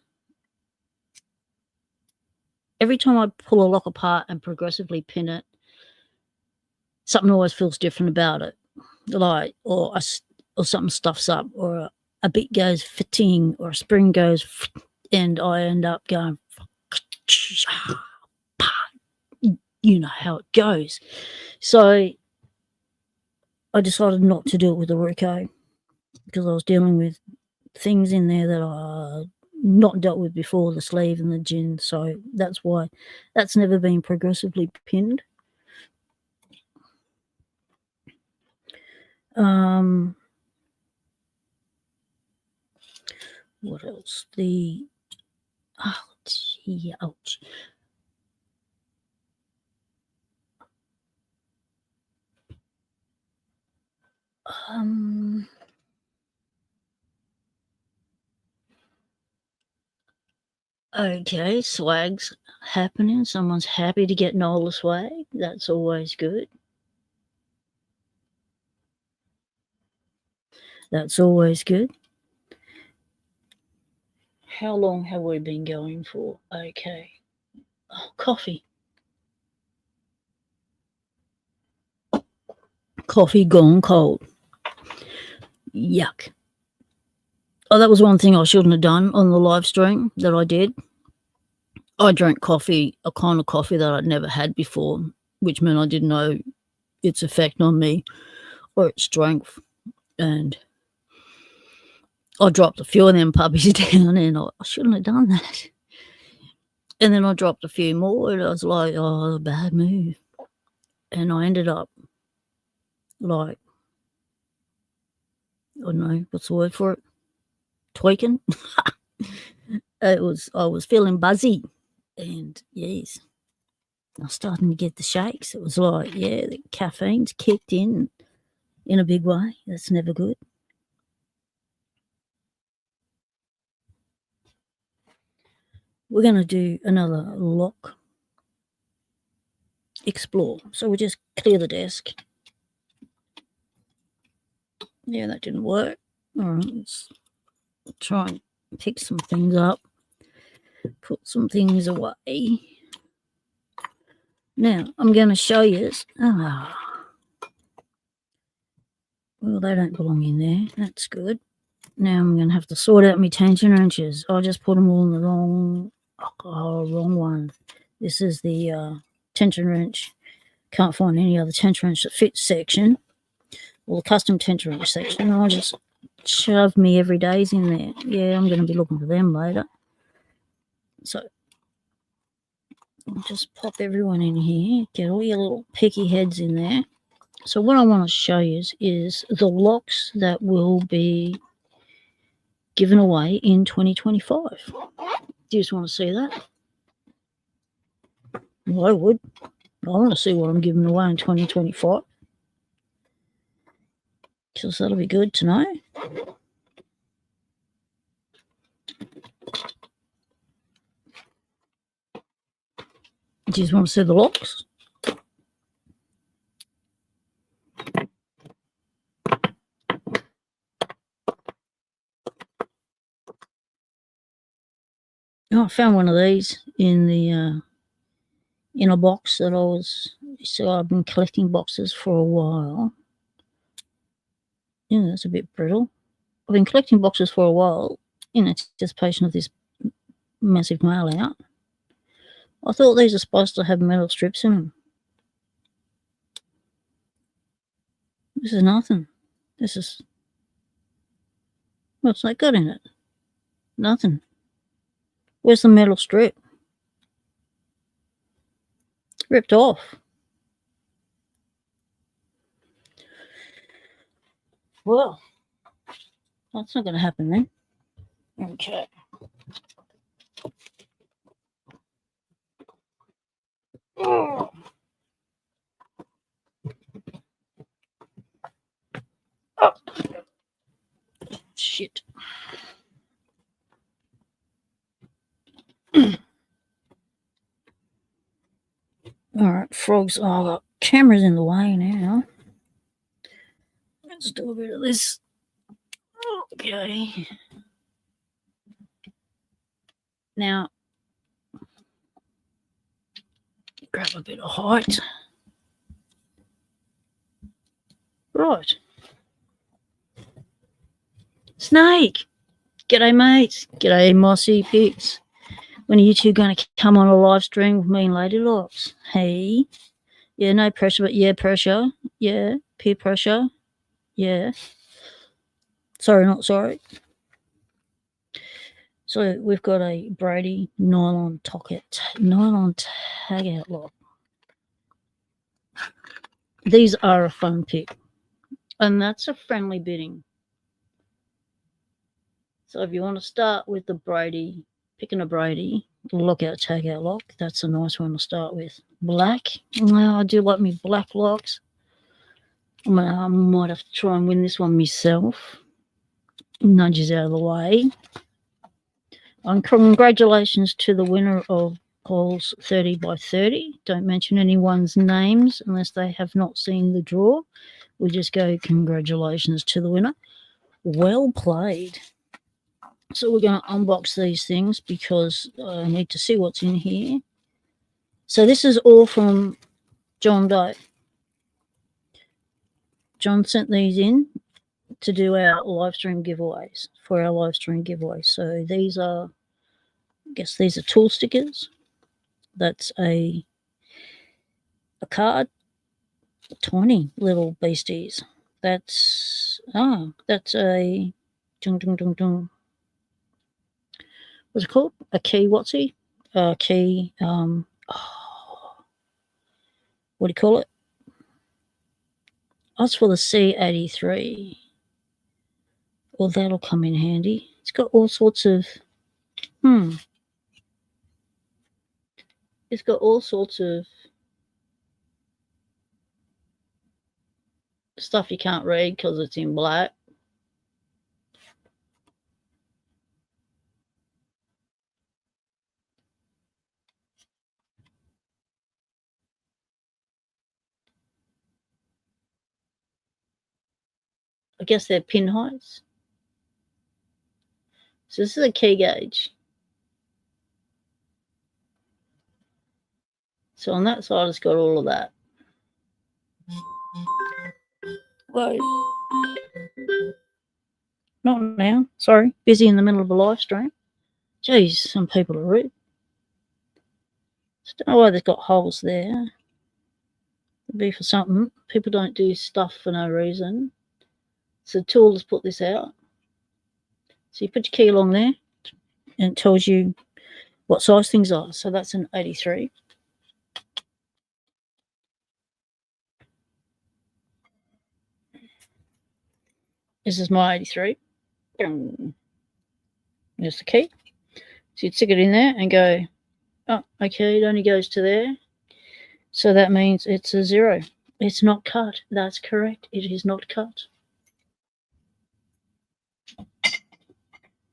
every time I pull a lock apart and progressively pin it, something always feels different about it. Like, or something stuffs up, or a bit goes fitting, or a spring goes, and I end up going, you know how it goes. So I decided not to do it with the Ruko because I was dealing with things in there that I not dealt with before, the sleeve and the gin. So that's why that's never been progressively pinned. What else? Ouch. Okay, swag's happening. Someone's happy to get Nola swag. That's always good. That's always good. How long have we been going for? Okay. Oh, coffee. Coffee gone cold. Yuck. Oh, that was one thing I shouldn't have done on the live stream that I did. I drank coffee, a kind of coffee that I'd never had before, which meant I didn't know its effect on me or its strength. And I dropped a few of them puppies down, and I shouldn't have done that. And then I dropped a few more, and I was like, oh, bad move. And I ended up, like, I don't know, what's the word for it? Tweaking. I was feeling buzzy, and yes, I was starting to get the shakes. It was like, yeah, the caffeine's kicked in a big way. That's never good. We're going to do another lock explore. So we'll just clear the desk. Yeah, that didn't work. All right, let's try and pick some things up, put some things away. Now, I'm going to show you. Well, they don't belong in there. That's good. Now I'm going to have to sort out my tension wrenches. I just put them all in the wrong one. This is the tension wrench. Can't find any other tension wrench that fits section. Or the custom tension wrench section. I'll just shove me everydays in there. Yeah, I'm going to be looking for them later. So I'll just pop everyone in here. Get all your little picky heads in there. So what I want to show you is the locks that will be given away in 2025. Do you just want to see that? Well, I would. I want to see what I'm giving away in 2025. Because that'll be good to know. Do you want to see the locks? Oh, I found one of these in the in a box that I've been collecting boxes for a while. Yeah, that's a bit brittle. I've been collecting boxes for a while in anticipation of this massive mail out. I thought these are supposed to have metal strips in them. This is nothing. This is... What's that got in it? Nothing. Where's the metal strip? It's ripped off. Well, that's not going to happen then. Okay. Oh. Oh. Shit. Alright, frogs. Oh, the camera's in the way now. Let's do a bit of this. Okay. Now, grab a bit of height. Right. Snake! G'day, mates. G'day, Mossy Pigs. When are you two going to come on a live stream with me and Lady Locks? Hey? Yeah, no pressure, but yeah, pressure. Yeah, peer pressure. Yeah. Sorry, not sorry. So we've got a Brady nylon tag out lock. These are a fun pick, and that's a friendly bidding. So if you want to start with the Brady, picking a Brady, lockout tag out lock, that's a nice one to start with. Black, well, I do like me black locks. I might have to try and win this one myself. Nudges out of the way. And congratulations to the winner of polls 30 by 30. Don't mention anyone's names unless they have not seen the draw. We just go congratulations to the winner. Well played. So we're going to unbox these things because I need to see what's in here. So this is all from John Doe. John sent these in to do our live stream giveaways, for our live stream giveaway. So these are, I guess these are tool stickers. That's a card, tiny little beasties. That's a what's it called? A key, key, what do you call it? That's for the C83. Well, that'll come in handy. It's got all sorts of, it's got all sorts of stuff you can't read because it's in black. I guess they're pin heights. So this is a key gauge. So on that side, it's got all of that. Whoa. Not now. Sorry. Busy in the middle of a live stream. Geez, some people are rude. Just don't know why they've got holes there. It'd be for something. People don't do stuff for no reason. So the tool has put this out. So you put your key along there and it tells you what size things are. So that's an 83. This is my 83. There's the key. So you'd stick it in there and go, oh, okay, it only goes to there. So that means it's a 0. It's not cut. That's correct. It is not cut.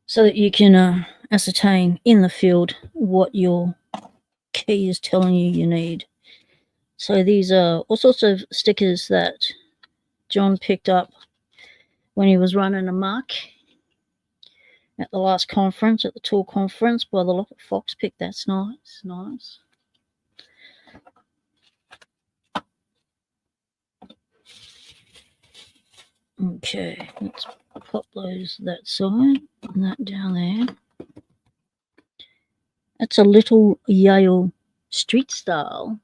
So that you can ascertain in the field what your key is telling you need. So these are all sorts of stickers that John picked up when he was running amok at the last conference, at the tour conference by the Lock Fox pick. That's nice, nice. Okay, let's pop that side and that down there. That's a little Yale street style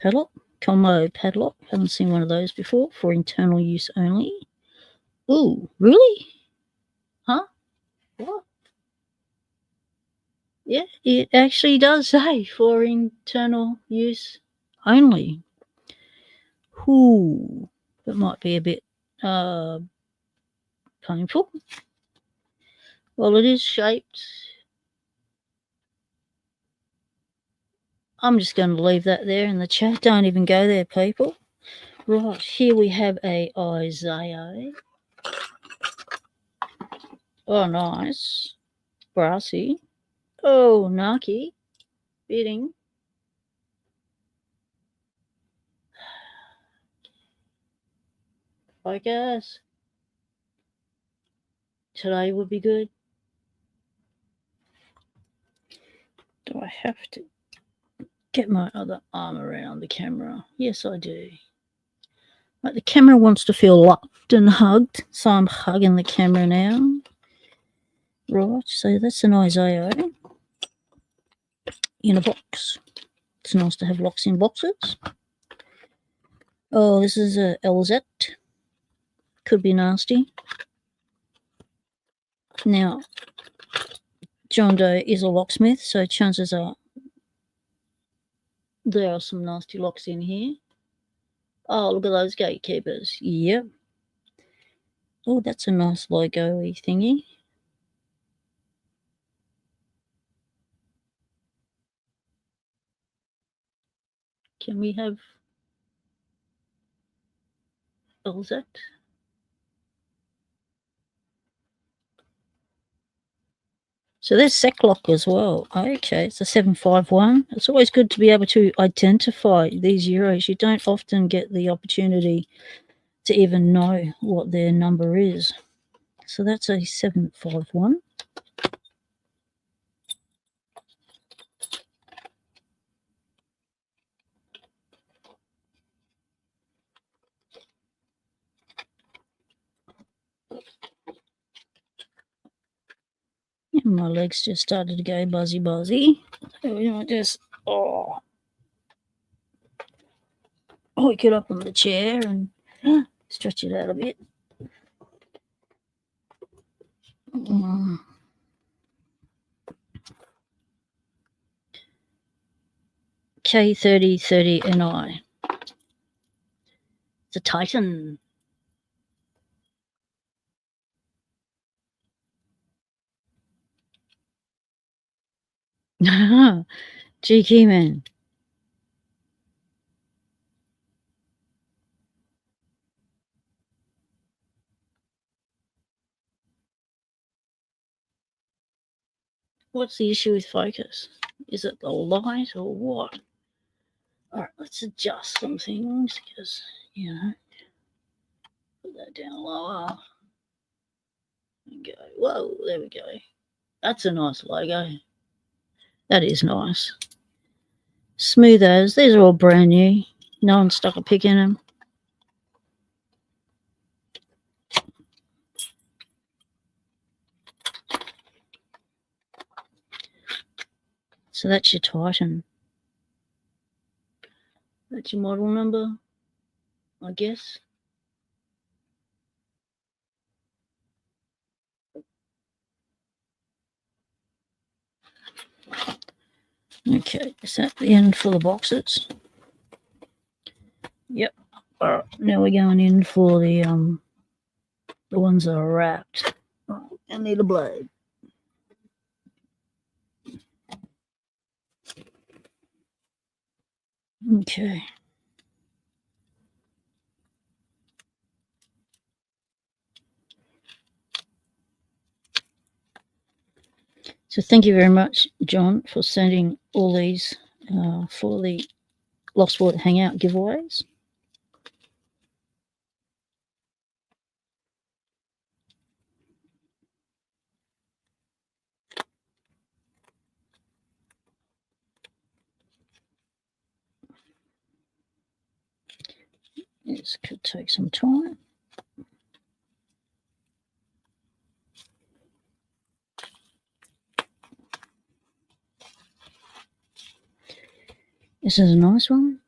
padlock, combo padlock. Haven't seen one of those before, for internal use only. Ooh, really? Huh? What? Yeah, it actually does say for internal use only. Ooh, that might be a bit painful. Well, it is shaped. I'm just going to leave that there in the chat. Don't even go there, people. Right, here we have a Isaiah. Oh, nice. Brassy. Oh, Naki. Fitting. Focus. Today would be good. Do I have to get my other arm around the camera? Yes, I do. Like the camera wants to feel loved and hugged, so I'm hugging the camera now. Right, so that's an Isaiah in a box. It's nice to have locks in boxes. Oh, this is a LZ. Could be nasty. Now, John Doe is a locksmith, so chances are there are some nasty locks in here. Oh, look at those gatekeepers. Yep. Oh, that's a nice logo-y thingy. Can we have LZ? So there's SecLock as well. Okay, it's a 751. It's always good to be able to identify these Euros. You don't often get the opportunity to even know what their number is. So that's a 751. And my legs just started to go buzzy. So we might just get up on the chair and stretch it out a bit. K3030NI. It's a Titan. GK man. What's the issue with focus? Is it the light or what? All right, let's adjust some things because, put that down lower. And go. Whoa, there we go. That's a nice logo. That is nice. Smooth as. These are all brand new. No one stuck a pick in them. So that's your Titan. That's your model number, I guess. Okay, is that the end for the boxes? Yep. All right, now we're going in for the ones that are wrapped. Right, I need a blade. Okay. So thank you very much, John, for sending all these for the Locksport Hangout giveaways. This could take some time. This is a nice one.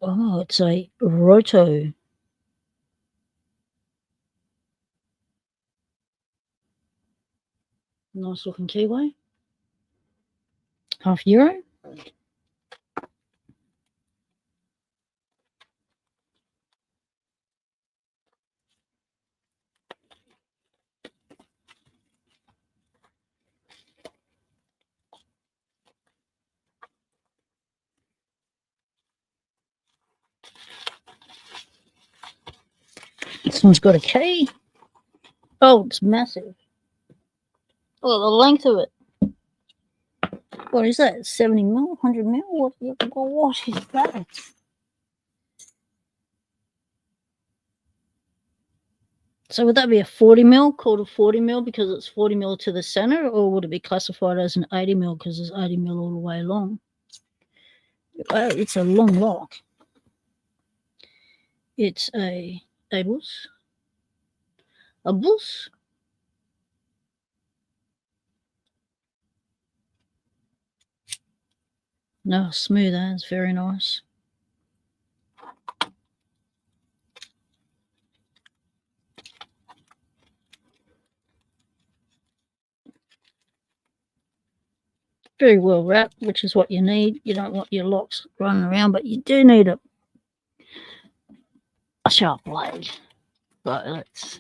Oh, it's a Roto. Nice looking keyway. €0.5. This one's got a key. Oh, it's massive. Oh, the length of it. What is that? 70 mil? 100 mil? What is that? So would that be a 40 mil, called a 40 mil because it's 40 mil to the center, or would it be classified as an 80 mil because it's 80 mil all the way along? It's a long lock. It's a bus. A bus. No, smooth as, very nice. Very well wrapped, which is what you need. You don't want your locks running around, but you do need a sharp blade. But let's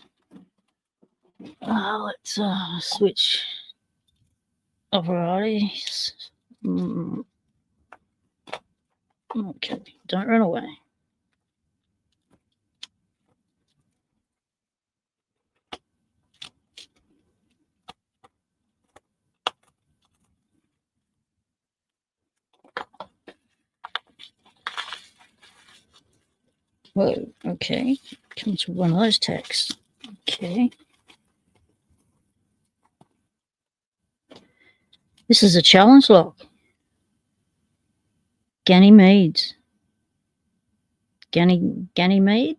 switch varieties. Okay, don't run away. Whoa, okay. Comes with one of those tacks. Okay. This is a challenge lock. Ganymedes. Ganymede?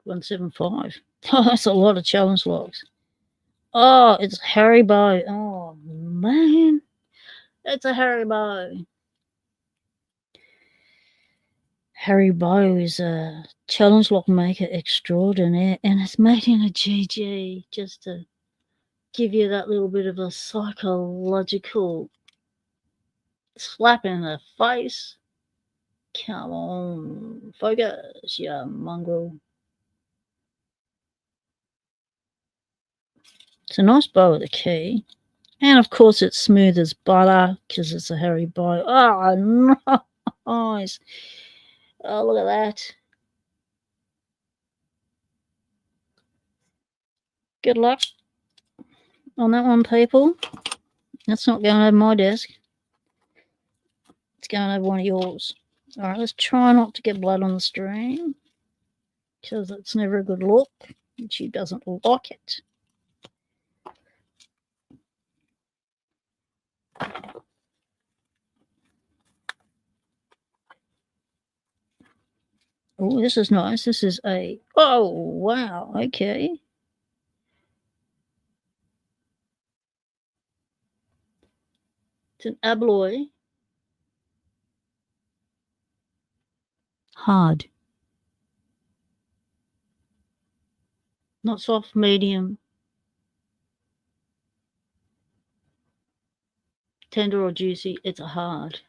$175. Oh, that's a lot of challenge locks. Oh, it's Haribo. Oh, man. It's a Haribo. Haribo is a challenge lock maker extraordinaire, and it's made in a GG just to give you that little bit of a psychological slap in the face. Come on, focus, you mongrel. It's a nice bow with a key. And of course it's smooth as butter because it's a Haribo. Oh, nice. Oh, look at that. Good luck on that one, people. That's not going over my desk. It's going over one of yours. All right, let's try not to get blood on the stream because it's never a good look. She doesn't like it. Oh, this is nice. This is a... Oh, wow. Okay. It's an abloy. Hard. Not soft, medium. Tender or juicy. It's a hard.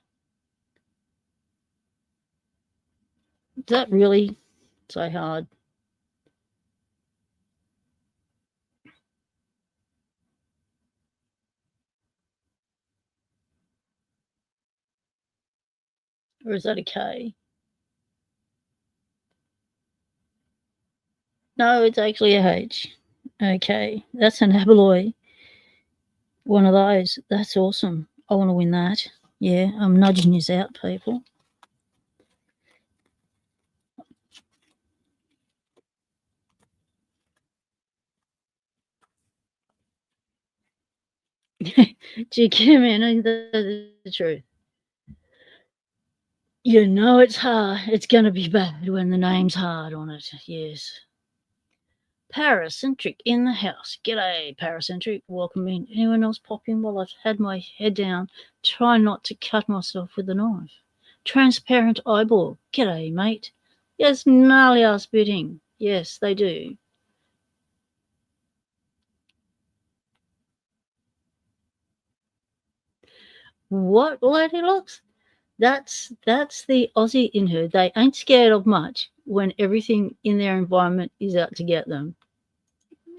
Is that really so hard? Or is that a K? No, it's actually a H. Okay, that's an abaloy. One of those. That's awesome. I want to win that. Yeah, I'm nudging you out, people. Gee, Kim, man, that's the truth. You know it's hard. It's going to be bad when the name's hard on it. Yes. Paracentric in the house. G'day, Paracentric. Welcome in. Anyone else pop in while I've had my head down? Try not to cut myself with a knife. Transparent eyeball. G'day, mate. Yes, gnarly ass bidding. Yes, they do. What, Lady Locks? That's the Aussie in her. They ain't scared of much when everything in their environment is out to get them.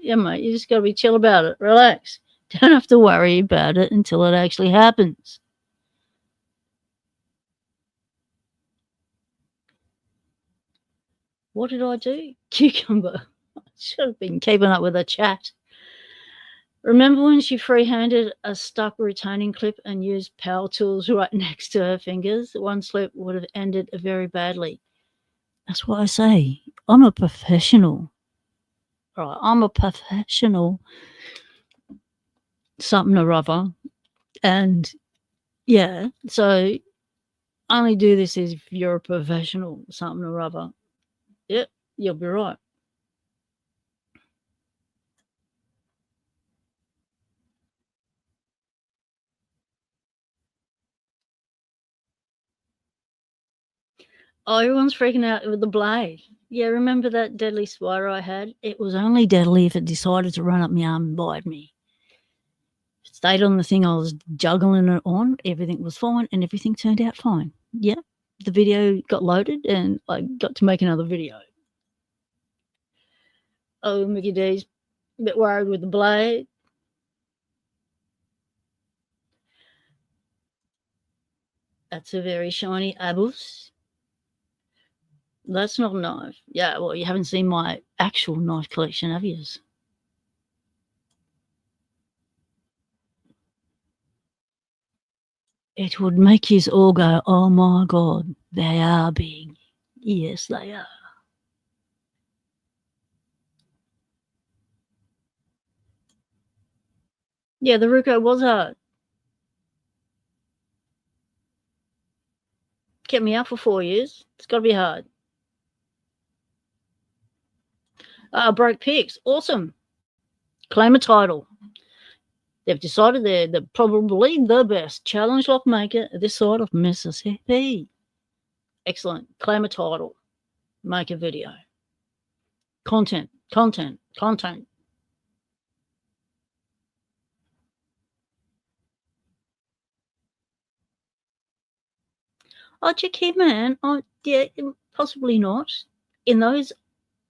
Yeah, mate, you just got to be chill about it. Relax. Don't have to worry about it until it actually happens. What did I do? Cucumber. I should have been keeping up with the chat. Remember when she free-handed a stuck retaining clip and used power tools right next to her fingers? One slip would have ended very badly. That's what I say. I'm a professional. Right, I'm a professional something or other. And yeah, so only do this if you're a professional something or other. Yep, you'll be right. Oh, everyone's freaking out with the blade. Yeah, remember that deadly spider I had? It was only deadly if it decided to run up my arm and bite me. It stayed on the thing I was juggling it on. Everything was fine and everything turned out fine. Yep, the video got loaded and I got to make another video. Oh, Mickey D's a bit worried with the blade. That's a very shiny abus. That's not a knife. Yeah, well, you haven't seen my actual knife collection, have you? It would make you all go, oh my God, they are big. Yes, they are. Yeah, the Ruko was hard. Kept me out for 4 years. It's got to be hard. Broke picks. Awesome. Claim a title. They've decided they're probably the best challenge lock maker this side of Mississippi. Excellent. Claim a title. Make a video. Content. Oh, Jackie, man. Oh, yeah, possibly not. In those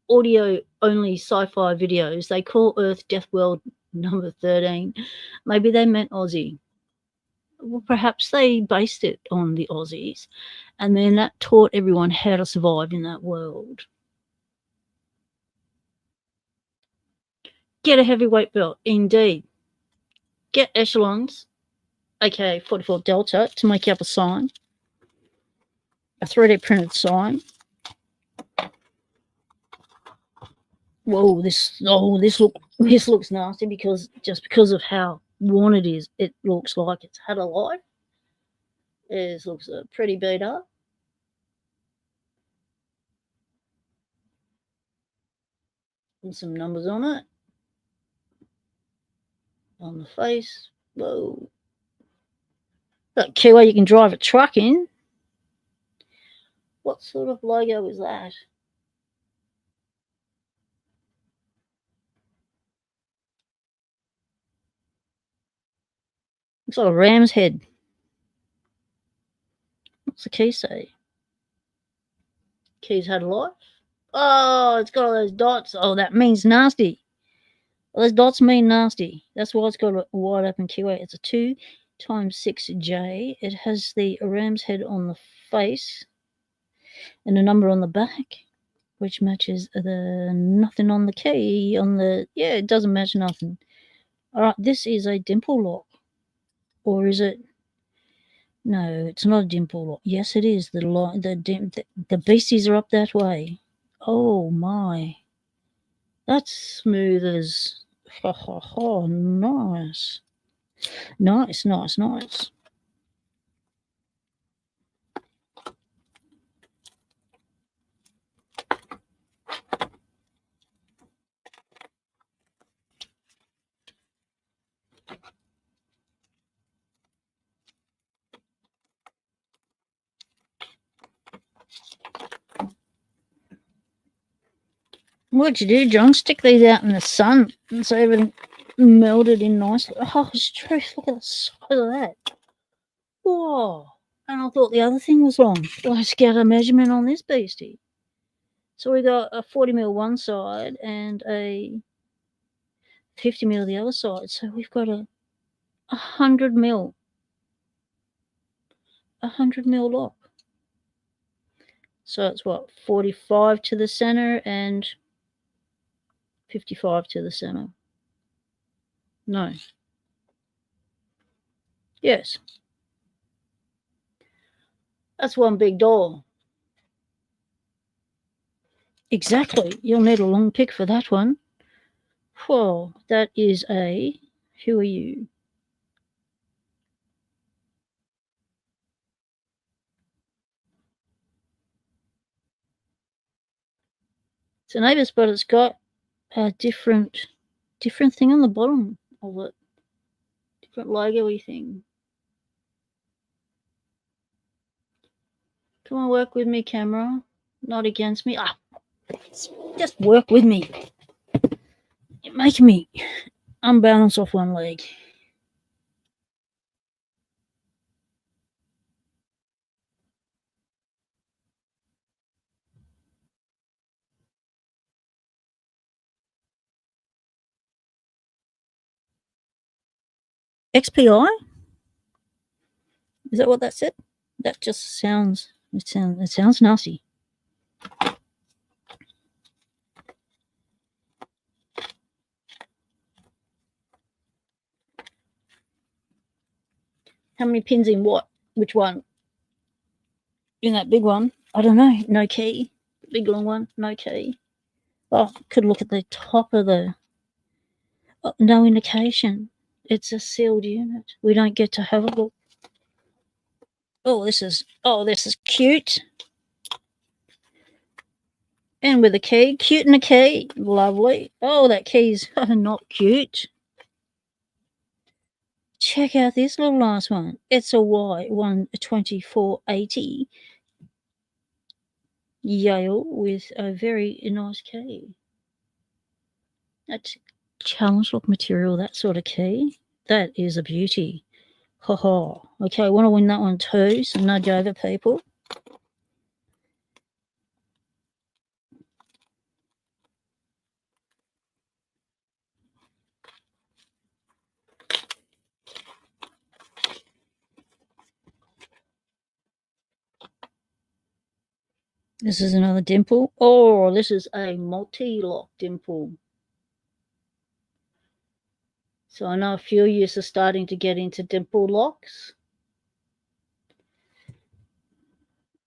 audio-only sci-fi videos, they call Earth Death World number 13. Maybe they meant Aussie. Well, perhaps they based it on the Aussies, and then that taught everyone how to survive in that world. Get a heavyweight belt, indeed. Get echelons, aka 44 Delta, to make up a sign, a 3D printed sign. Whoa, this looks nasty because of how worn it is. It looks like it's had a life. It looks pretty beat up. And some numbers on it. On the face. Whoa. That keyway you can drive a truck in. What sort of logo is that? Looks like a ram's head. What's the key say? Key's had a life. Oh, it's got all those dots. Oh, that means nasty. Well, those dots mean nasty. That's why it's got a wide open keyway. It's a 2 x 6J. It has the ram's head on the face and a number on the back, which matches the nothing on the key on the, yeah, it doesn't match nothing. All right, this is a dimple lock. Or is it? No, it's not a dimple lock. Yes, it is. The beasties are up that way. Oh my. That's smooth as ha ha ha. Nice. Nice, nice, nice. What'd you do, John? Stick these out in the sun and so everything melted in nicely. Oh, it's true. Look at the size of that. Whoa. And I thought the other thing was wrong. Let's get a measurement on this beastie. So we got a 40mm one side and a 50mm the other side. So we've got a 100mm. 100mm lock. So it's what, 45 to the center and 55 to the center. No. Yes. That's one big door. Exactly. You'll need a long pick for that one. Whoa, that is a... Who are you? It's a neighbour's, but it's got a different thing on the bottom of it. Different logo-y thing. Come on, work with me, camera. Not against me. Ah, just work with me. You're making me unbalance off one leg. XPI? Is that what that said? That just sounds, it sounds nasty. How many pins in what? Which one? In that big one? I don't know. No key. Big long one, no key. Oh, could look at the top of the... Oh, no indication. It's a sealed unit. We don't get to have a look. Oh, this is cute. And with a key. Cute and a key. Lovely. Oh, that key's not cute. Check out this little last one. It's a Y12480 Yale with a very nice key. That's challenge lock material, that sort of key. That is a beauty. Ha ha. Okay, I want to win that one too, so nudge over, people. This is another dimple. Oh, this is a multi-lock dimple. So I know a few of you are starting to get into dimple locks.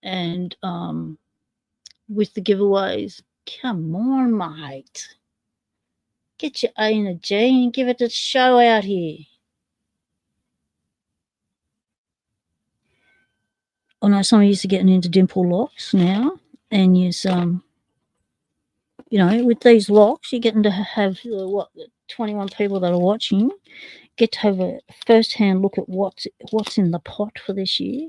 And with the giveaways, come on, mate. Get your A and a G and give it a show out here. I know some of you are getting into dimple locks now, and you know, with these locks, you're getting to have the 21 people that are watching get to have a first-hand look at what's in the pot for this year.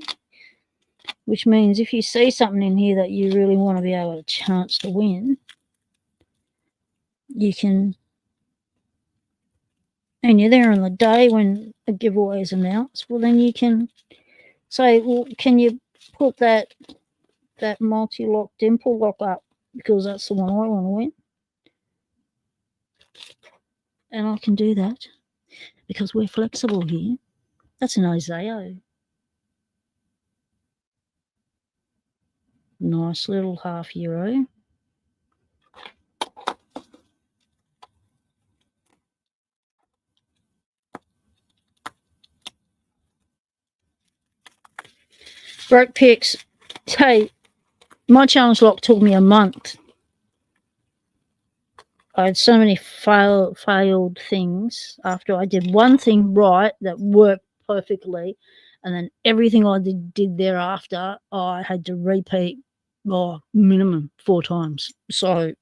Which means if you see something in here that you really want to be able to chance to win, you can. And you're there on the day when a giveaway is announced. Well, then you can say, well, can you put that multi-lock dimple lock up, because that's the one I want to win. And I can do that because we're flexible here. That's an Isaiah. Nice little €0.5. Broke picks. Hey, my challenge lock took me a month. I had so many failed things after I did one thing right that worked perfectly, and then everything I did thereafter, I had to repeat minimum 4 times. So,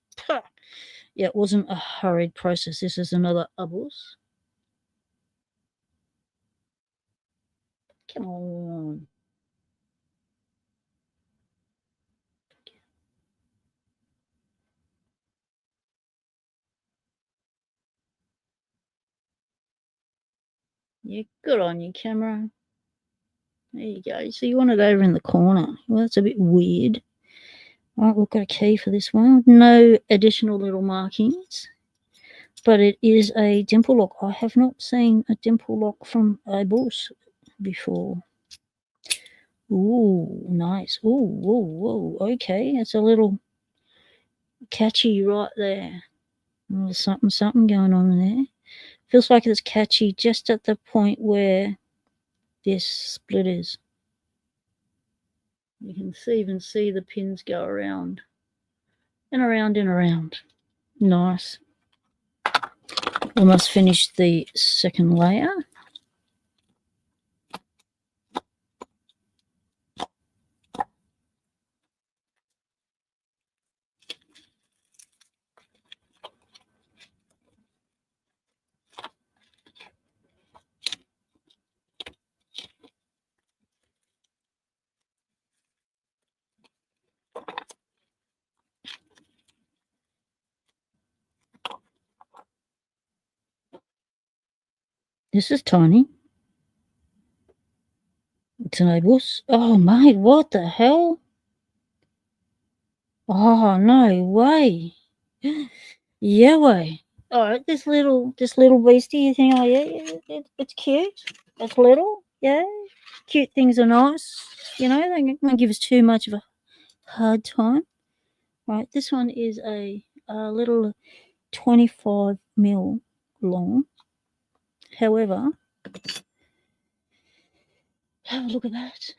yeah, it wasn't a hurried process. This is another Ubbles. Come on. Yeah, good on you, camera. There you go. So you want it over in the corner. Well, that's a bit weird. All right, we've got a key for this one. No additional little markings, but it is a dimple lock. I have not seen a dimple lock from a boss before. Ooh, nice. Ooh, whoa, whoa. Okay, it's a little catchy right there. A little something going on there. Feels like it's catchy just at the point where this split is. You can even see the pins go around and around and around. Nice. Almost finished the second layer. This is tiny. It's an Abus. Oh, mate, what the hell? Oh, no way. Yeah, way. All right, this little beastie, you think, oh, yeah, it's cute. It's little, yeah. Cute things are nice. You know, they don't give us too much of a hard time. Right, this one is a little 25 mil long. However, have a look at that.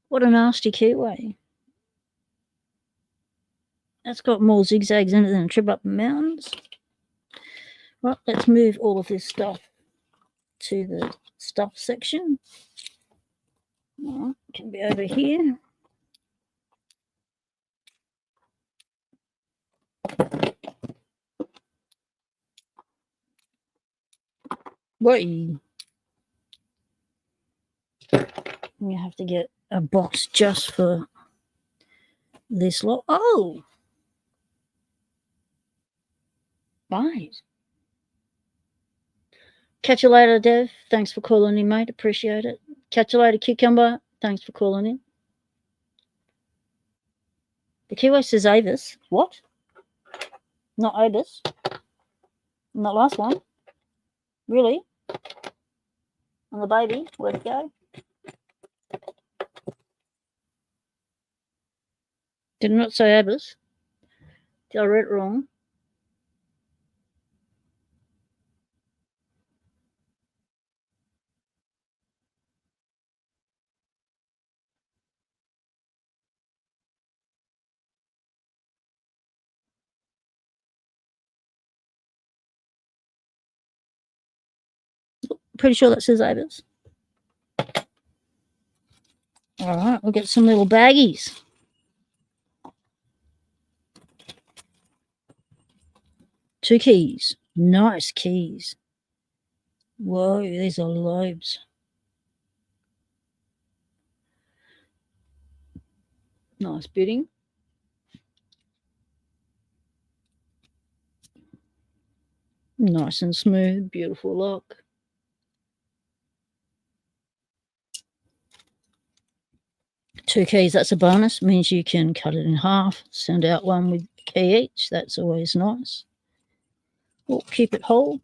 What a nasty keyway. That's got more zigzags in it than Trip Up Mountains. Right, let's move all of this stuff to the stuff section. Right, can be over here. Wait. We have to get a box just for this lot. Oh! Right. Catch you later, Dev. Thanks for calling in, mate. Appreciate it. Catch you later, Cucumber. Thanks for calling in. The keyway says Avis. What? Not Avis. And that last one. Really? And the baby. Where'd it go? Did not say Avis. Did I read it wrong? Pretty sure that says Avis. All right, we'll get some little baggies. Two keys. Nice keys. Whoa, these are lobes. Nice bidding. Nice and smooth. Beautiful lock. Two keys, that's a bonus. Means you can cut it in half, send out one with a key each. That's always nice. We'll keep it whole.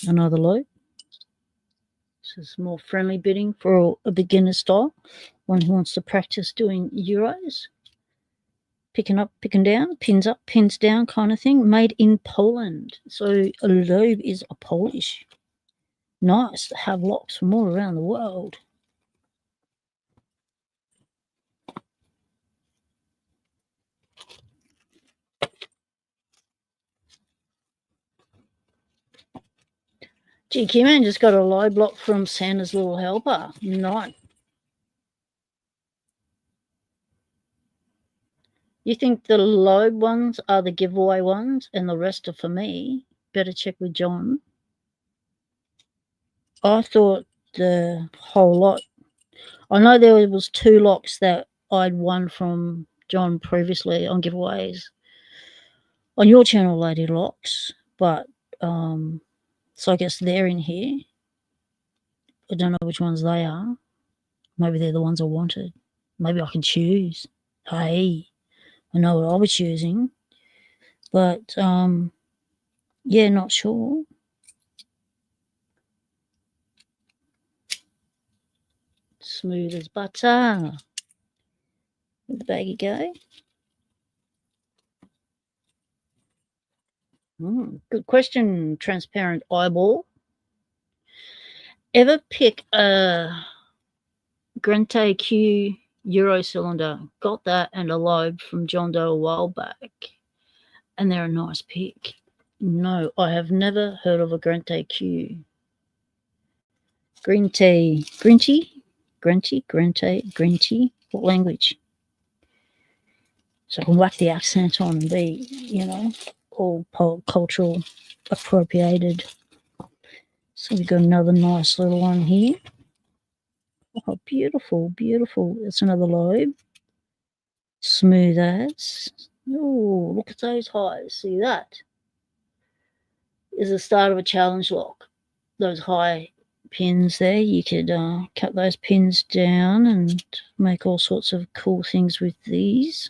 Another loop. This is more friendly bitting for a beginner style, one who wants to practice doing Euros. Picking up, picking down, pins up, pins down kind of thing, made in Poland. So a lobe is a Polish. Nice to have locks from all around the world. Gee, Keyman just got a lobe lock from Santa's Little Helper. Nice. You think the lobe ones are the giveaway ones and the rest are for me? Better check with John. I thought the whole lot. I know there was 2 locks that I'd won from John previously on giveaways on your channel, Lady Locks, but so I guess they're in here. I don't know which ones they are. Maybe they're the ones I wanted. Maybe I can choose. Hey, I know what I was choosing, but yeah, not sure. Smooth as butter. Where'd the baggie go? Good question, transparent eyeball. Ever pick a Grente Q Euro cylinder? Got that and a lobe from John Doe a while back, and they're a nice pick. No, I have never heard of a Grente Q. Green tea. Green tea? Green tea? Green tea? Green tea? What language? So I can whack the accent on and be, all cultural appropriated. So we've got another nice little one here. Oh, beautiful, beautiful. It's another lobe. Smooth as. Oh, look at those highs. See that? Is the start of a challenge lock. Those high pins there, you could cut those pins down and make all sorts of cool things with these.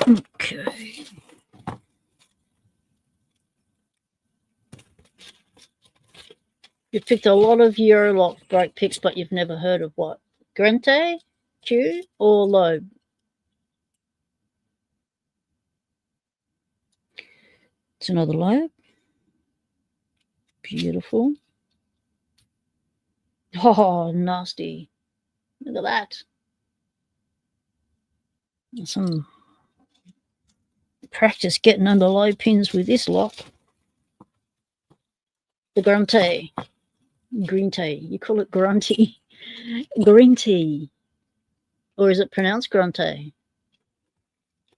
Okay. You've picked a lot of Eurolock break picks, but you've never heard of what? Grente, Q, or Lobe? It's another Lobe. Beautiful. Oh, nasty. Look at that. Some practice getting under low pins with this lock. The Grunty. Green tea. You call it grunty. Green tea. Or is it pronounced grunty?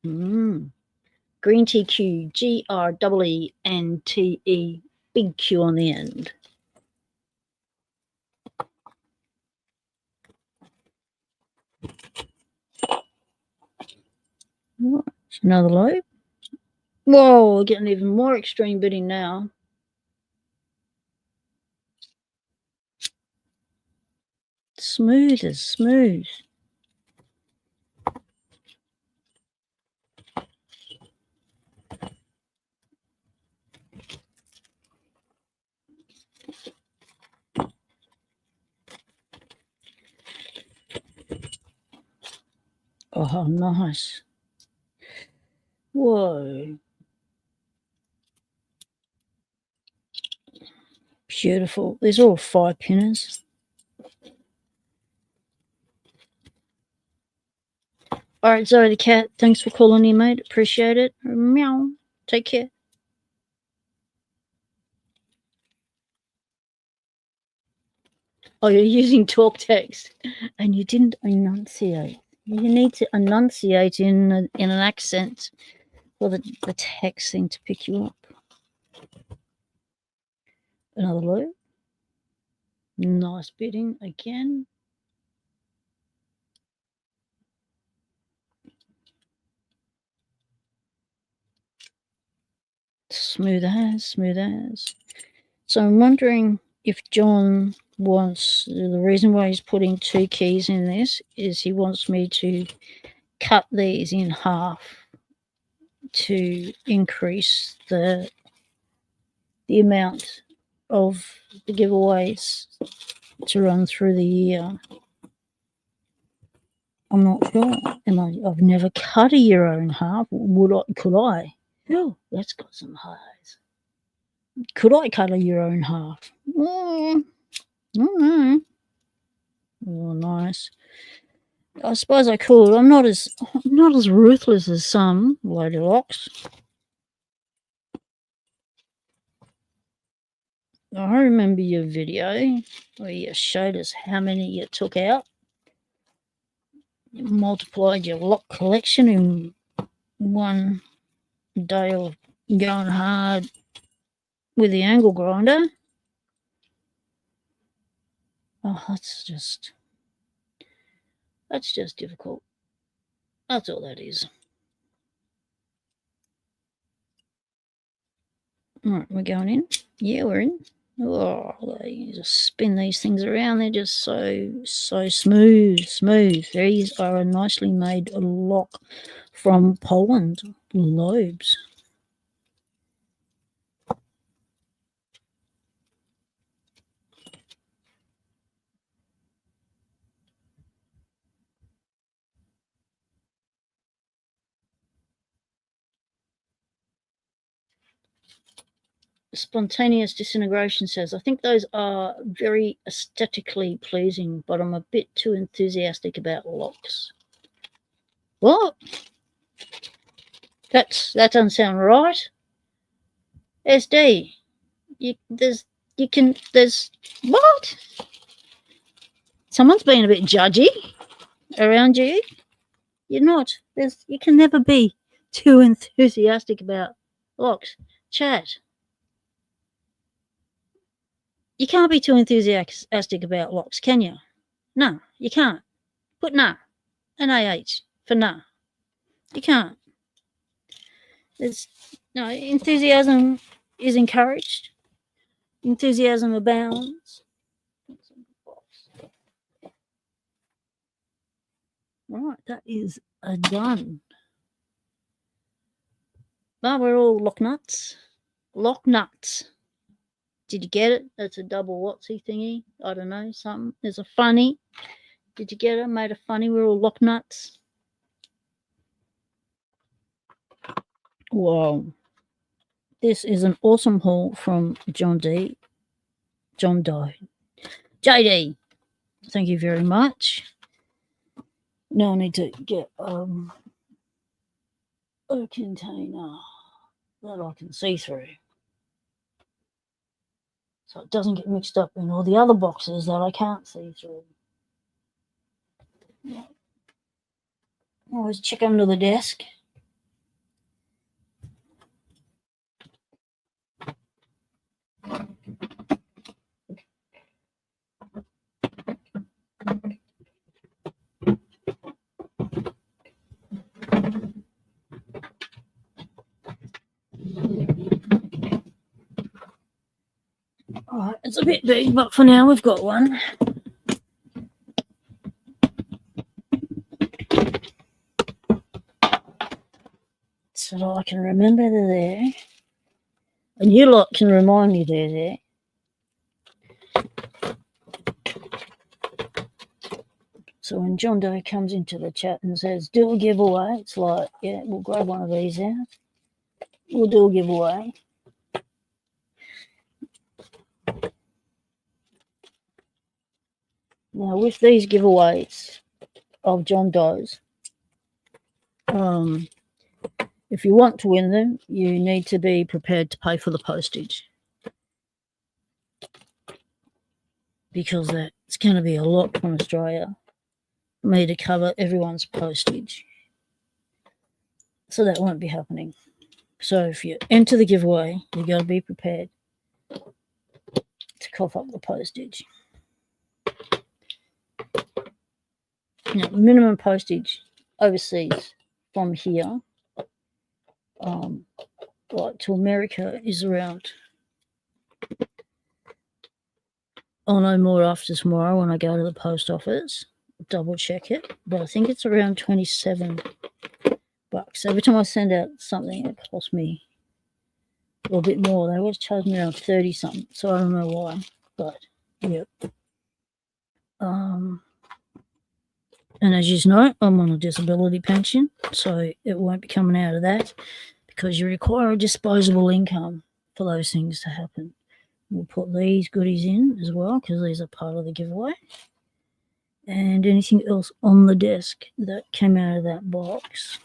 Green tea Q. GREENTE. Big Q on the end. Another lobe. Whoa, getting even more extreme bitting now. Smooth as smooth. Oh, nice. Whoa. Beautiful. These are all 5 pinners. All right, Zoe the cat, thanks for calling in, mate. Appreciate it. Meow. Take care. Oh, you're using talk text and you didn't enunciate. You need to enunciate in an accent for the text thing to pick you up. Another loop. Nice bitting again. smooth as, smooth as. So I'm wondering if John wants, the reason why he's putting 2 keys in this is he wants me to cut these in half to increase the amount of the giveaways to run through the year. I'm not sure. I've never cut a euro in half. Could I? Oh, that's got some highs. Could I cut a euro in half? Oh, nice. I suppose I could. I'm not as ruthless as some lady locks. I remember your video where you showed us how many you took out. You multiplied your lock collection in one day of going hard with the angle grinder. Oh, that's just difficult. That's all that is. All right, we're going in. Yeah, we're in. Oh, they just spin these things around. They're just so smooth. These are a nicely made lock from Poland. Lobes. Spontaneous Disintegration says, I think those are very aesthetically pleasing, but I'm a bit too enthusiastic about locks. What? That doesn't sound right. SD, there's what? Someone's been a bit judgy around you. You're not. You can never be too enthusiastic about locks. Chat. You can't be too enthusiastic about locks, can you? No, you can't. Put nah. NAH for nah. You can't. Enthusiasm is encouraged. Enthusiasm abounds. Right, that is a done. Well, we're all lock nuts. Lock nuts. Did you get it? That's a double whatsy thingy. I don't know, something. There's a funny. Did you get it? Made a funny. We're all lock nuts. Wow. This is an awesome haul from John Doe. JD. Thank you very much. Now I need to get a container that I can see through, so it doesn't get mixed up in all the other boxes that I can't see through. Always check under the desk. Alright, it's a bit big, but for now we've got one. So that I can remember they're there. And you lot can remind me they're there. So when John Doe comes into the chat and says, do a giveaway, it's like, yeah, we'll grab one of these out. We'll do a giveaway. Now, with these giveaways of John Doe's, if you want to win them, you need to be prepared to pay for the postage, because it's going to be a lot from Australia for me to cover everyone's postage. So that won't be happening. So if you enter the giveaway, you've got to be prepared to cough up the postage. Now, minimum postage overseas from here flight to America is around. I'll know more after tomorrow when I go to the post office. Double check it, but I think it's around $27. Every time I send out something, it costs me a little bit more. They always charge me around 30 something, so I don't know why. But yep. And as you know, I'm on a disability pension, so it won't be coming out of that because you require a disposable income for those things to happen. We'll put these goodies in as well because these are part of the giveaway. And anything else on the desk that came out of that box?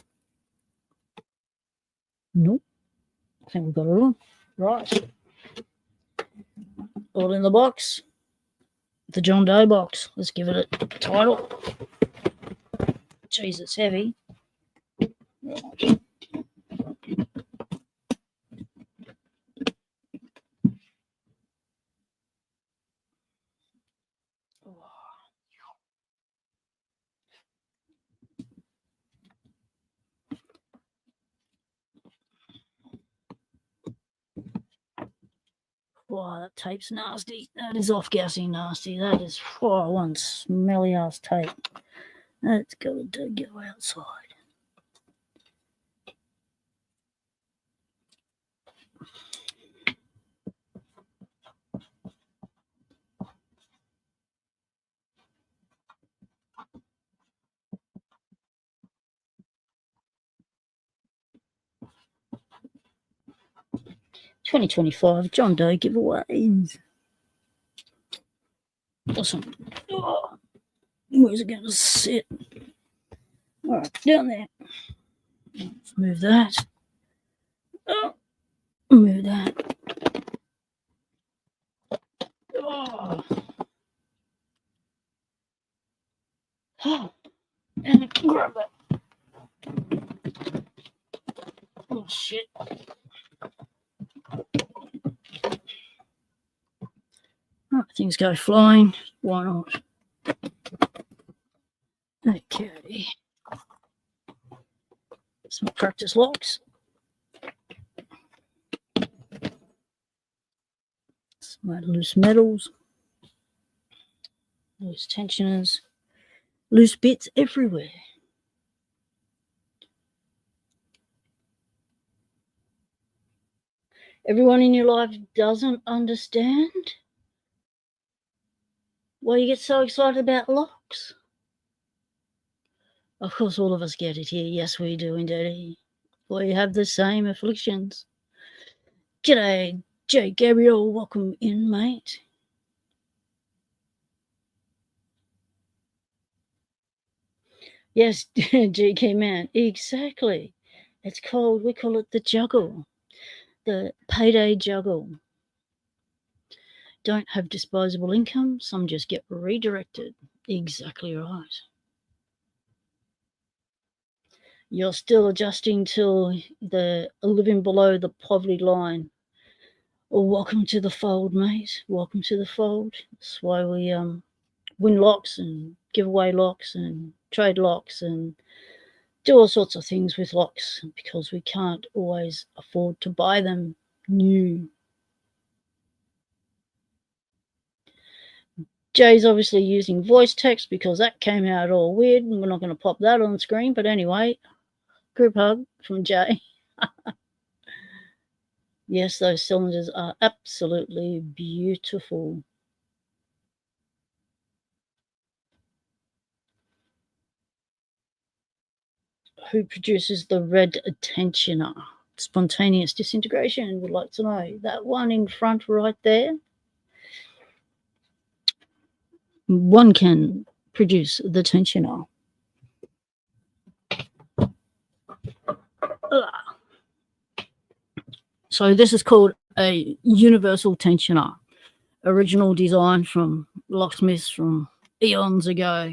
Nope. I think we've got it all. Right. All in the box. The John Doe box. Let's give it a title. Jeez, it's heavy. Right. Wow, that tape's nasty. That is off-gassing nasty. That is one smelly ass tape. That's got to go outside. $20.25 John Doe giveaways. Awesome. Oh, where's it going to sit? All right, down there. Let's move that. Oh, move that. Oh. Oh. And grab it. Oh, shit. Oh, things go flying. Why not? Okay. Some practice locks. Some loose metals. Loose tensioners. Loose bits everywhere. Everyone in your life doesn't understand why you get so excited about locks. Of course, all of us get it here. Yes, we do indeed. We have the same afflictions. G'day, J. Gabriel. Welcome in, mate. Yes, GK man. Exactly. It's called, we call it the juggle. The payday juggle. Don't have disposable income. Some just get redirected. Exactly right. You're still adjusting till the living below the poverty line. Well, welcome to the fold, mate. Welcome to the fold. That's why we win locks and give away locks and trade locks and do all sorts of things with locks because we can't always afford to buy them new. Jay's obviously using voice text because that came out all weird and we're not going to pop that on the screen. But anyway, group hug from Jay. Yes, those cylinders are absolutely beautiful. Who produces the red tensioner? Spontaneous disintegration, would like to know. That one in front right there. One can produce the tensioner. So this is called a universal tensioner. Original design from locksmiths from eons ago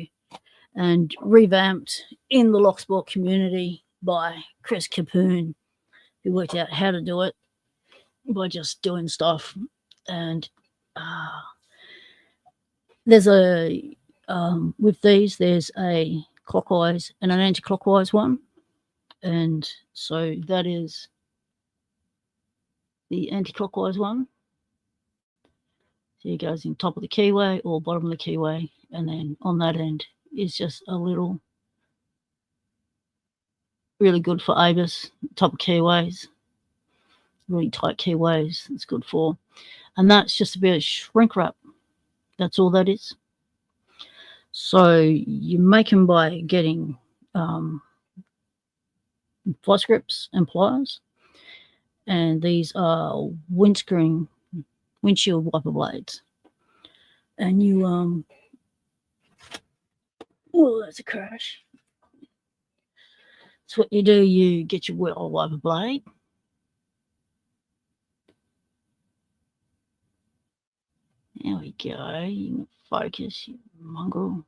and revamped in the Locksport community by Chris Capoon, who worked out how to do it by just doing stuff. And there's a with these, there's a clockwise and an anti-clockwise one, and so that is the anti-clockwise one. So it goes in top of the keyway or bottom of the keyway, and then on that end is just a little, really good for ABIS, top of keyways, really tight keyways, it's good for. And that's just a bit of shrink wrap. That's all that is. So you make them by getting vice grips and pliers, and these are windshield wiper blades. And you oh, that's a crash. So what you do, you get your wiper blade, there we go, you can focus, you mongrel.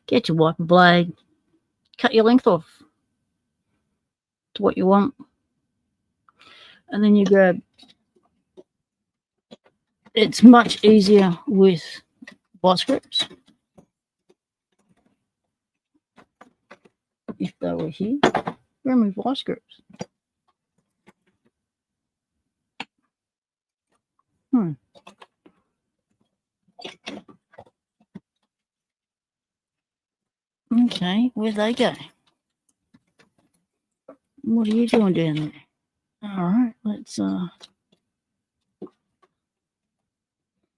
Get your wiper blade, cut your length off to what you want, and then you grab, it's much easier with vice grips. If they were here, grab my vice grips. Okay, where'd they go? What are you doing down there? Alright, let's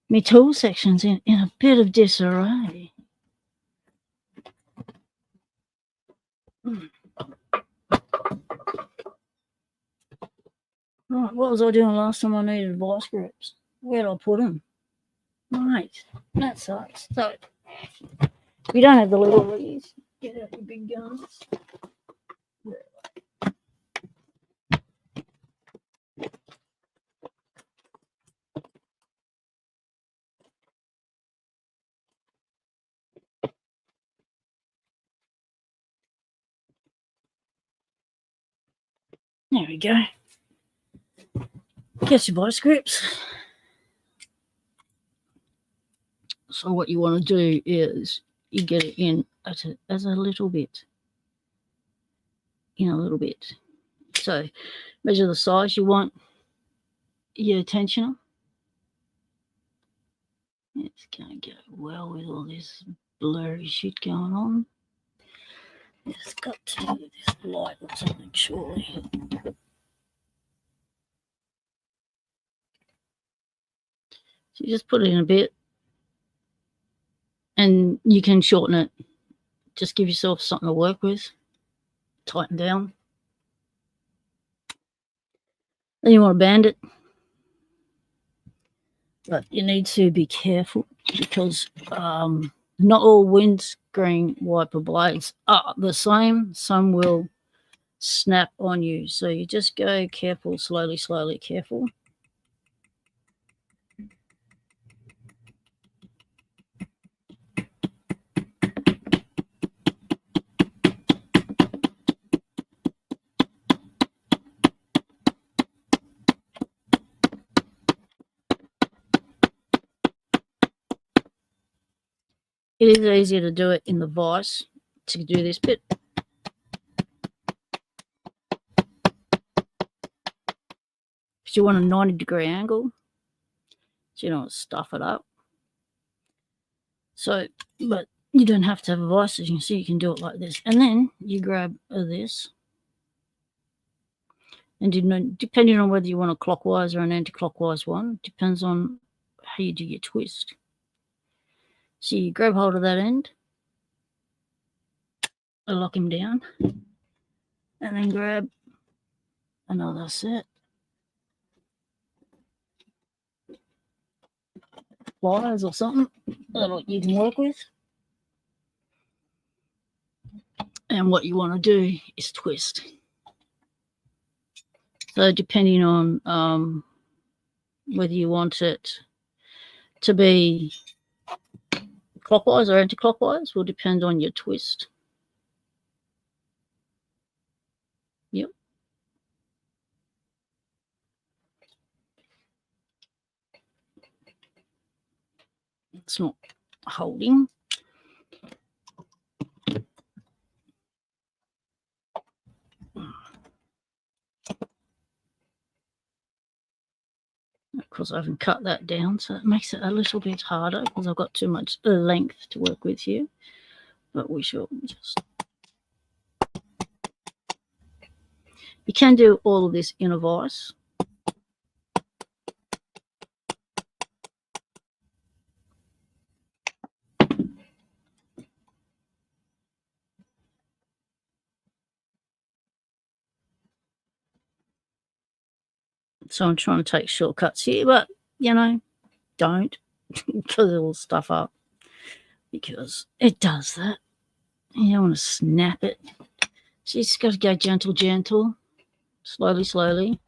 my tool section's in a bit of disarray. Right, what was I doing last time I needed vice grips? Where'd I put them? Right, that sucks. So, if you don't have the little these, get out your big guns. There we go. Get your vice grips. So what you want to do is you get it in as a little bit. In a little bit. So measure the size you want your tensioner. It's going to go well with all this blurry shit going on. It's got to do with this light or something, surely. So you just put it in a bit, and you can shorten it. Just give yourself something to work with. Tighten down. Then you want to band it. But you need to be careful because not all windscreen wiper blades are the same. Some will snap on you. So you just go careful, slowly, careful. It is easier to do it in the vise to do this bit. Because you want a 90-degree angle, so you don't want to stuff it up. So, but you don't have to have a vise, as you can see, you can do it like this. And then you grab this, and depending on whether you want a clockwise or an anti-clockwise one, depends on how you do your twist. So you grab hold of that end, lock him down, and then grab another set. Pliers or something that you can work with. And what you want to do is twist. So depending on whether you want it to be clockwise or anti-clockwise will depend on your twist. Yep. It's not holding. because I haven't cut that down, so it makes it a little bit harder because I've got too much length to work with here. But we shall just... You can do all of this in a vise. So I'm trying to take shortcuts here, but, you know, don't, because it'll stuff up. Because it does that. You don't want to snap it. So you just got to go gentle, gentle. Slowly, slowly.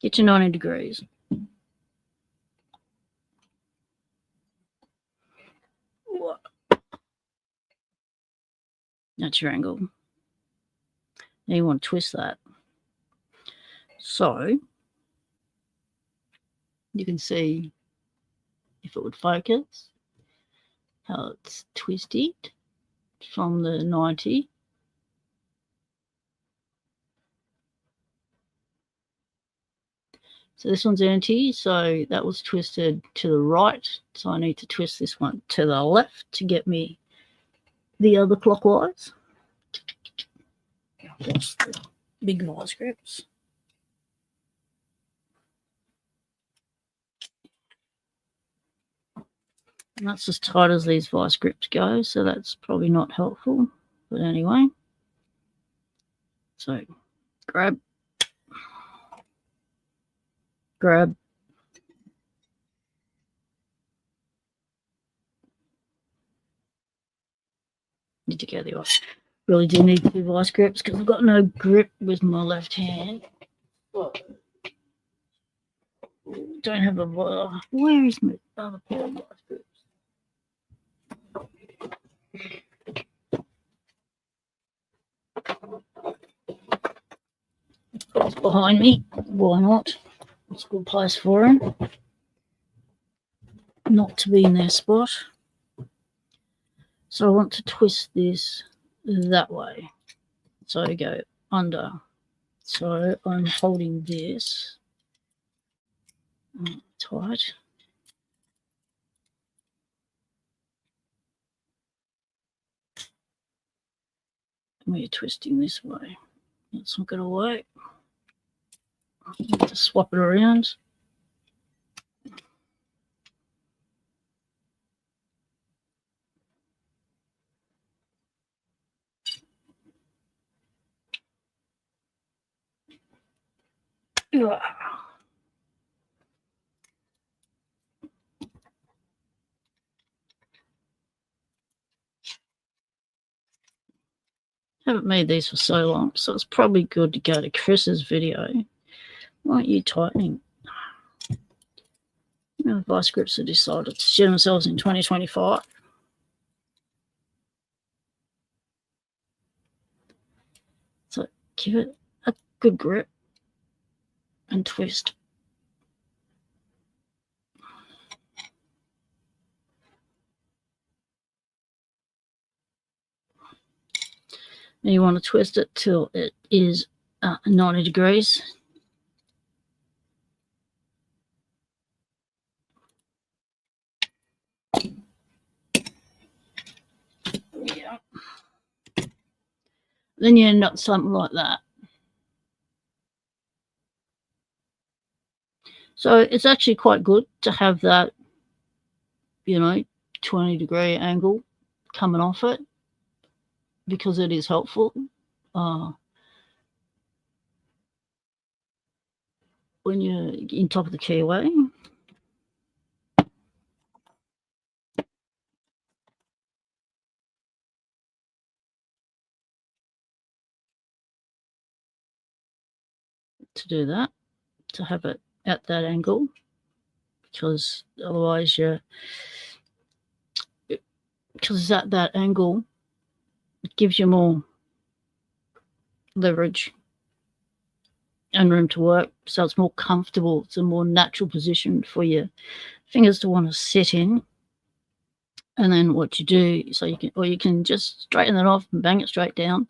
Get to 90 degrees. That's your angle. Now you want to twist that. So you can see, if it would focus, how it's twisted from the 90. So this one's empty, so that was twisted to the right. So I need to twist this one to the left to get me the other clockwise. Just the big vice grips. And that's as tight as these vice grips go, so that's probably not helpful. But anyway, so grab, grab, need to go the other way. Really do need 2 vice grips because I've got no grip with my left hand. Don't have a... where is my other pair of vice grips? It's behind me. Why not? It's a good place for them not to be in their spot. So I want to twist this that way. So I go under. So I'm holding this tight. And we're twisting this way. That's not going to work. I need to swap it around. Haven't made these for so long, so it's probably good to go to Chris's video. Why aren't you tightening? Vice grips have decided to shoot themselves in 2025. So give it a good grip and twist. And you want to twist it till it is 90 degrees. Yeah. Then you end up something like that. So it's actually quite good to have that, 20-degree angle coming off it, because it is helpful when you're in top of the keyway. To do that, to have it at that angle, because otherwise because at that angle, it gives you more leverage and room to work, so it's more comfortable. It's a more natural position for your fingers to want to sit in. And then what you do, so you can just straighten it off and bang it straight down.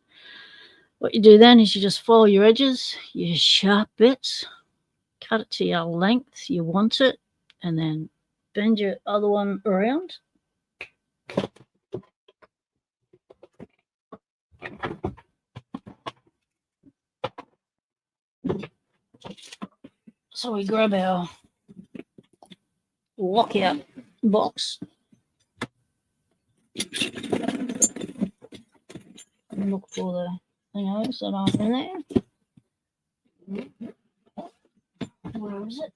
What you do then is you just follow your edges, your sharp bits, cut it to your length you want it, and then bend your other one around. So we grab our lockout box and look for the things that aren't in there. Where is it?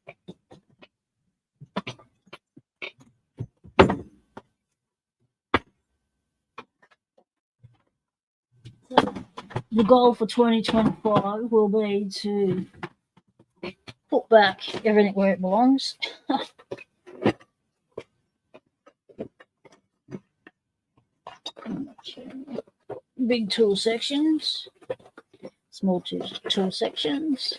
The goal for 2025 will be to put back everything where it belongs. Big tool sections, small tool sections.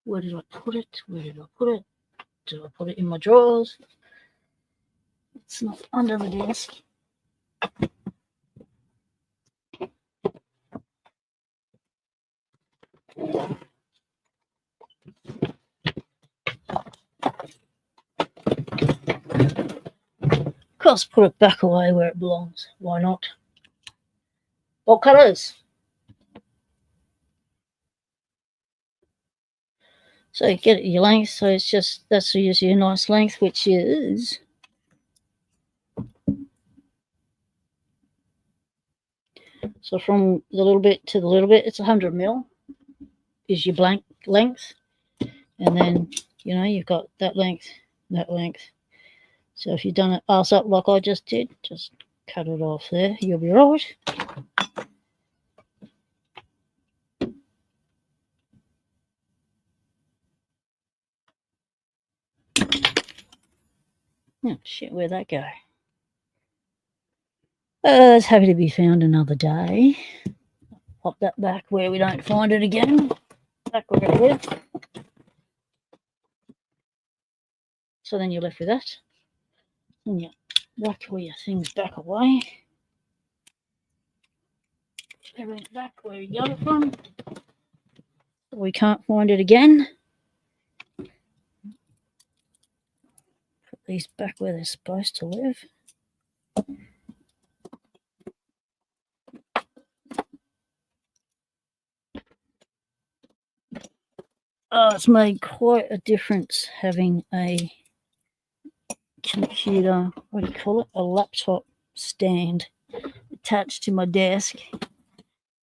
Where did I put it? Where did I put it? Did I put it in my drawers? It's not under the desk. Of course, put it back away where it belongs. Why not? What colours? So you get it your length. So it's just, that's usually a nice length, which is so from the little bit to the little bit, it's 100 mil is your blank length. And then, you've got that length, that length. So if you've done it arse up like I just did, just cut it off there. You'll be right. Oh, shit, where'd that go? It's happy to be found another day. Pop that back where we don't find it again. Back where it is. So then you're left with that. And you whack all your things back away. Everything back where you got it from. We can't find it again. Put these back where they're supposed to live. Oh, it's made quite a difference having a computer, what do you call it? A laptop stand attached to my desk.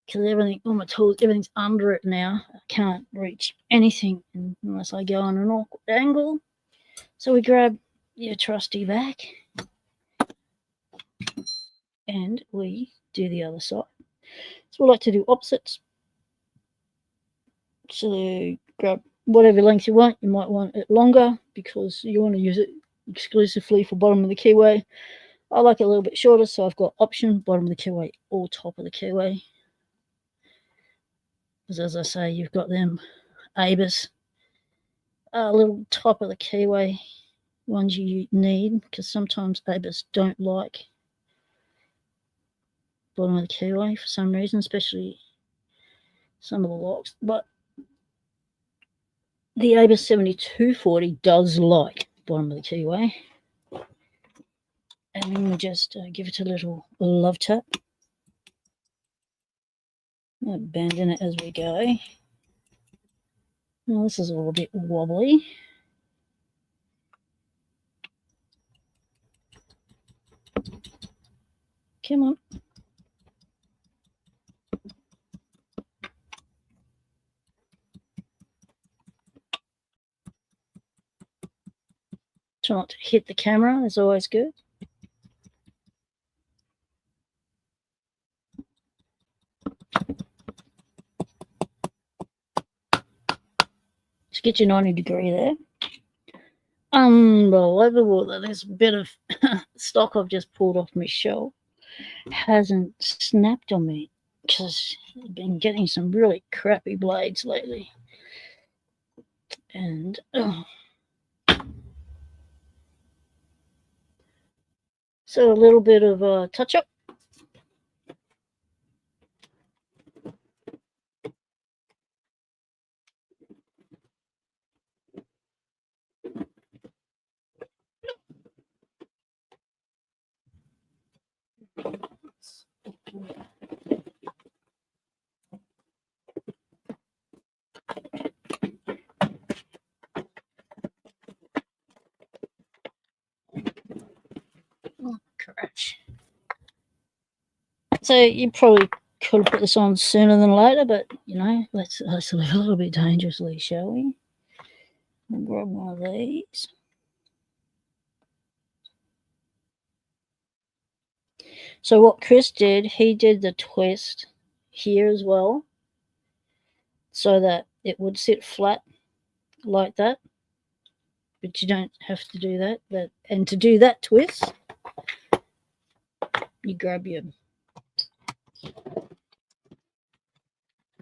Because everything, all my tools, everything's under it now. I can't reach anything unless I go on an awkward angle. So we grab your trusty back and we do the other side. So we like to do opposites. So grab whatever length you want. You might want it longer because you want to use it exclusively for bottom of the keyway. I like it a little bit shorter, so I've got option, bottom of the keyway, or top of the keyway. Because as I say, you've got them ABIS, little top of the keyway ones you need, because sometimes ABIS don't like bottom of the keyway for some reason, especially some of the locks. But the ABIS 7240 does like bottom of the keyway. And then we just give it a little love tap. Bending it as we go. Now this is all a bit wobbly. Come on. Try not to hit the camera, is always good. Just get your 90-degree there. Unbelievable that this bit of stock I've just pulled off my shelf hasn't snapped on me, because I've been getting some really crappy blades lately. And So a little bit of touch up. Oh, crash. So you probably could have put this on sooner than later, but you know, let's live a little bit dangerously, shall we? I'll grab one of these. So what Chris did, he did the twist here as well, so that it would sit flat like that. But you don't have to do that. And to do that twist, you grab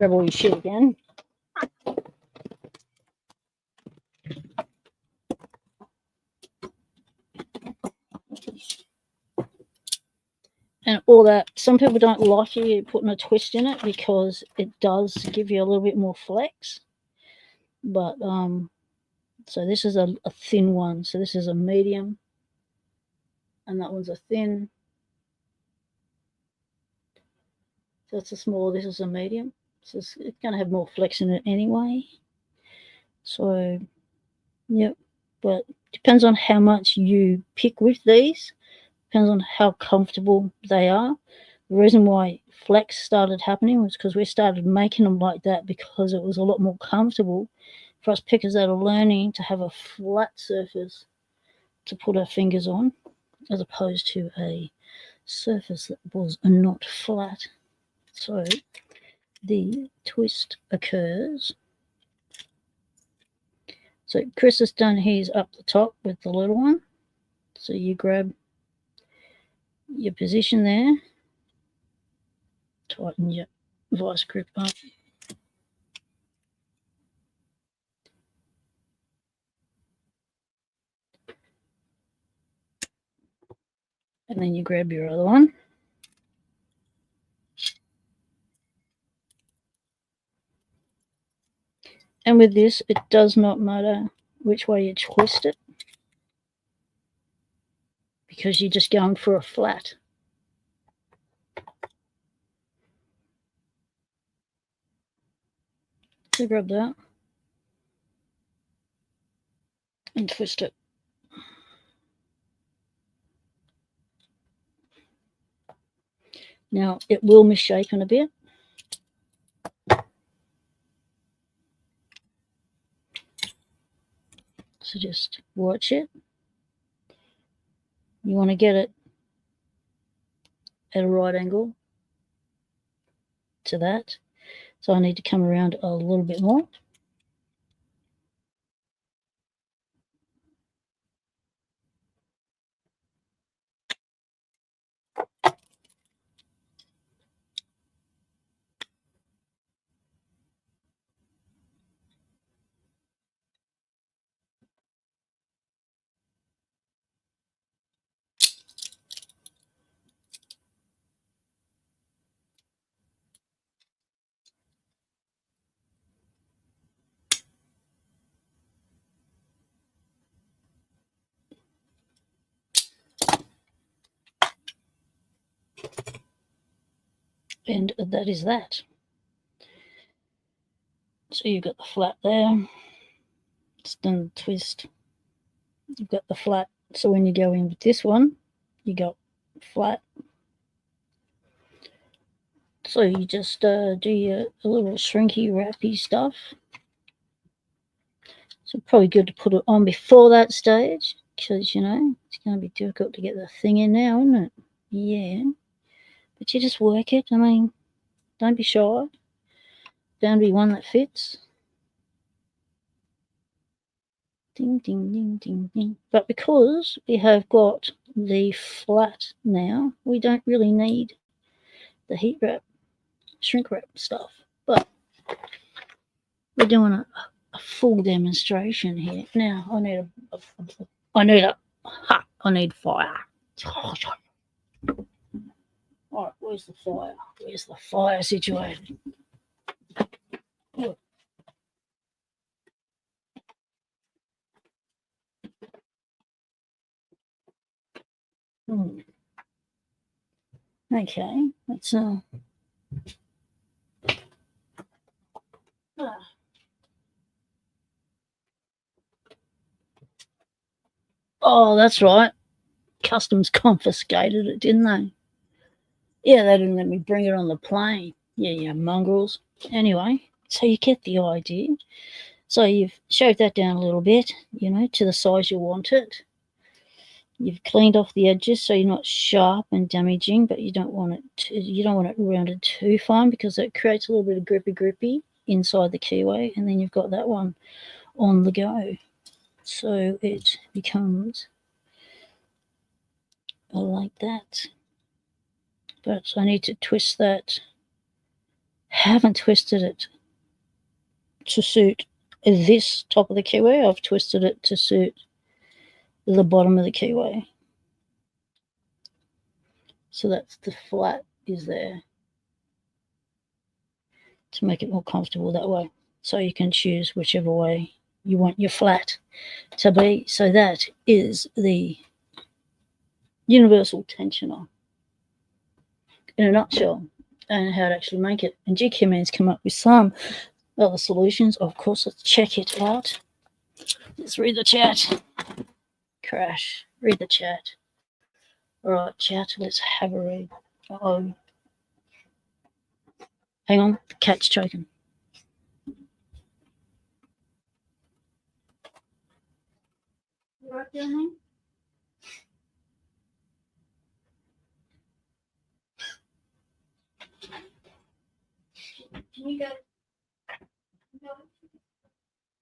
all your shit again. And all that, some people don't like you putting a twist in it because it does give you a little bit more flex. But so this is a thin one. So this is a medium, and that one's a thin. So it's a small. This is a medium. So it's going to have more flex in it anyway. So, yep. But depends on how much you pick with these. Depends on how comfortable they are. The reason why flex started happening was because we started making them like that because it was a lot more comfortable for us pickers that are learning to have a flat surface to put our fingers on, as opposed to a surface that was not flat. So the twist occurs. So Chris has done his up the top with the little one. So you grab your position there, tighten your vice grip up. And then you grab your other one. And with this, it does not matter which way you twist it, because you're just going for a flat. So grab that and twist it. Now, it will misshapen a bit. So just watch it. You want to get it at a right angle to that. So I need to come around a little bit more. And that is that. So you've got the flat there. Just done the twist. You've got the flat. So when you go in with this one, you got flat. So you just do your little shrinky wrappy stuff. So probably good to put it on before that stage, because, you know, it's going to be difficult to get the thing in now, isn't it? Yeah. But you just work it. I mean, don't be shy. Bound to be one that fits. Ding, ding, ding, ding, ding. But because we have got the flat now, we don't really need the heat wrap, shrink wrap stuff. But we're doing a full demonstration here. Now I need fire. All right, where's the fire? Where's the fire situated? Okay, let's oh, that's right. Customs confiscated it, didn't they? Yeah, they didn't let me bring it on the plane. Yeah, mongrels. Anyway, so you get the idea. So you've shaved that down a little bit, to the size you want it. You've cleaned off the edges so you're not sharp and damaging, but you don't want it rounded too fine because it creates a little bit of grippy inside the keyway, and then you've got that one on the go. So it becomes like that. But I need to twist that. Haven't twisted it to suit this top of the keyway. I've twisted it to suit the bottom of the keyway. So that's the flat is there to make it more comfortable that way. So you can choose whichever way you want your flat to be. So that is the universal tensioner in a nutshell, and how to actually make it. And GQ Man's come up with some other solutions. Of course, let's check it out. Let's read the chat. Crash. Read the chat. All right, chat, let's have a read. Uh-oh. Hang on, the cat's choking. You right there, honey? Can you go?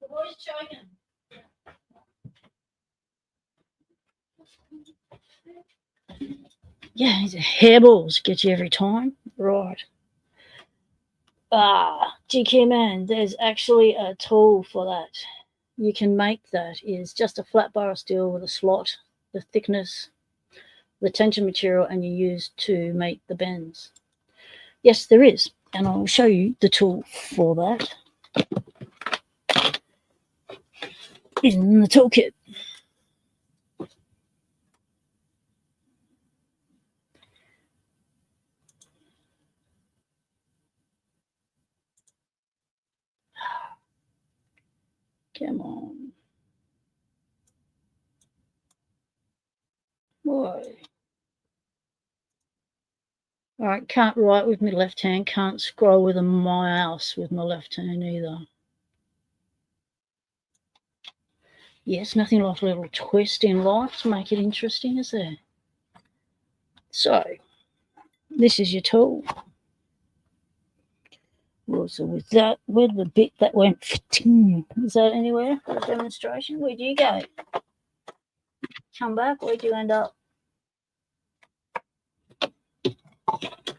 The boy's choking. Yeah, he's a hairballs. Get you every time. Right. GQ Man, there's actually a tool for that. You can make that is just a flat bar of steel with a slot, the thickness, the tension material, and you use to make the bends. Yes, there is, and I'll show you the tool for that in the toolkit. Come on. Why? All right, can't write with my left hand, can't scroll with a mouse with my left hand either. Yes, nothing like a little twist in life to make it interesting, is there? So, this is your tool. Well, so with that, where the bit that went, is that anywhere for the demonstration? Where'd you go? Come back, where'd you end up?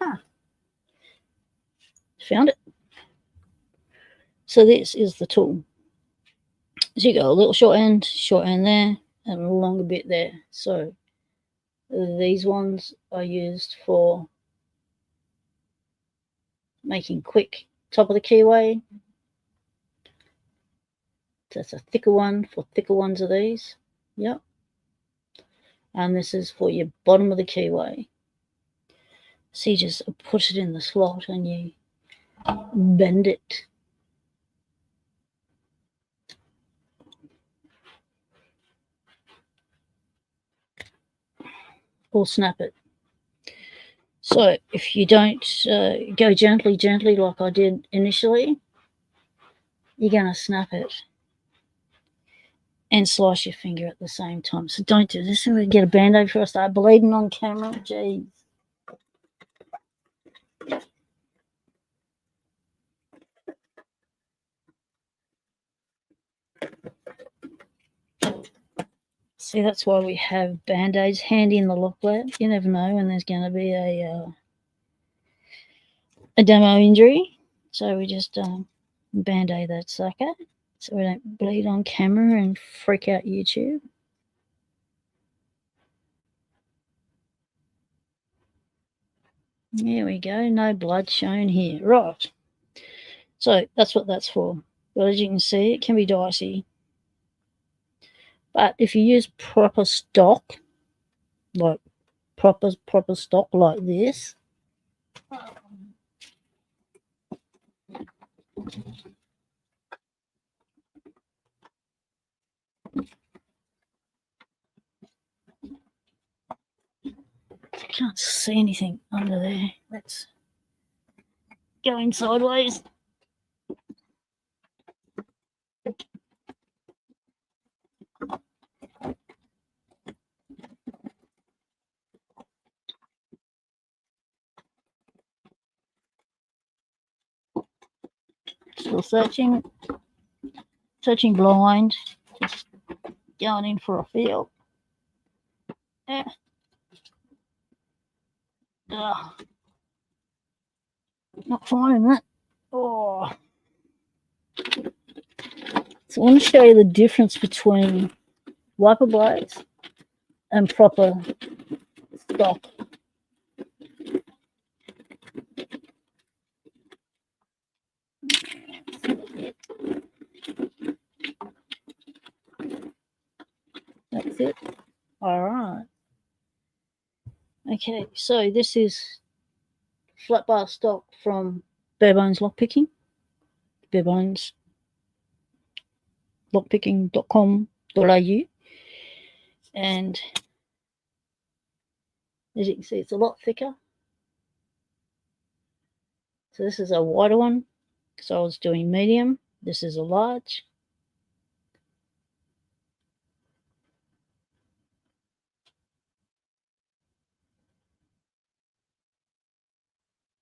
Huh. Found it. So this is the tool. So you got a little short end there, and a longer bit there. So these ones are used for making quick top of the keyway. That's a thicker one for thicker ones of these. Yep. And this is for your bottom of the keyway. So you just put it in the slot and you bend it. Or snap it. So if you don't go gently like I did initially, you're going to snap it and slice your finger at the same time. So don't do this. I'm going to get a Band-Aid before I start bleeding on camera. Jeez. See, that's why we have Band-Aids handy in the lock lab. You never know when there's going to be a demo injury. So we just Band-Aid that sucker so we don't bleed on camera and freak out YouTube. There we go. No blood shown here. Right. So that's what that's for. But as you can see, it can be dicey. But if you use proper stock, like proper stock like this, can't see anything under there. Let's go in sideways. Still searching blind, just going in for a feel. Yeah. Not finding that. Oh. So I want to show you the difference between wiper blades and proper stock. That's it. All right. Okay, so this is flat bar stock from Barebones Lockpicking. Barebones lockpicking.com.au, and as you can see, it's a lot thicker. So this is a wider one, so I was doing medium. This is a large.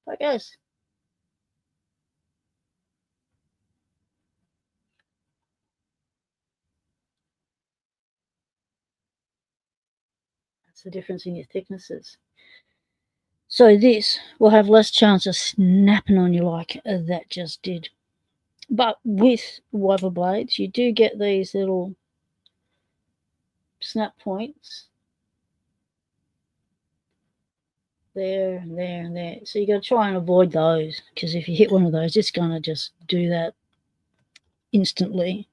There it goes. That's the difference in your thicknesses. So this will have less chance of snapping on you like that just did. But with wiper blades, you do get these little snap points. There, and there, and there. So you got to try and avoid those, because if you hit one of those, it's going to just do that instantly.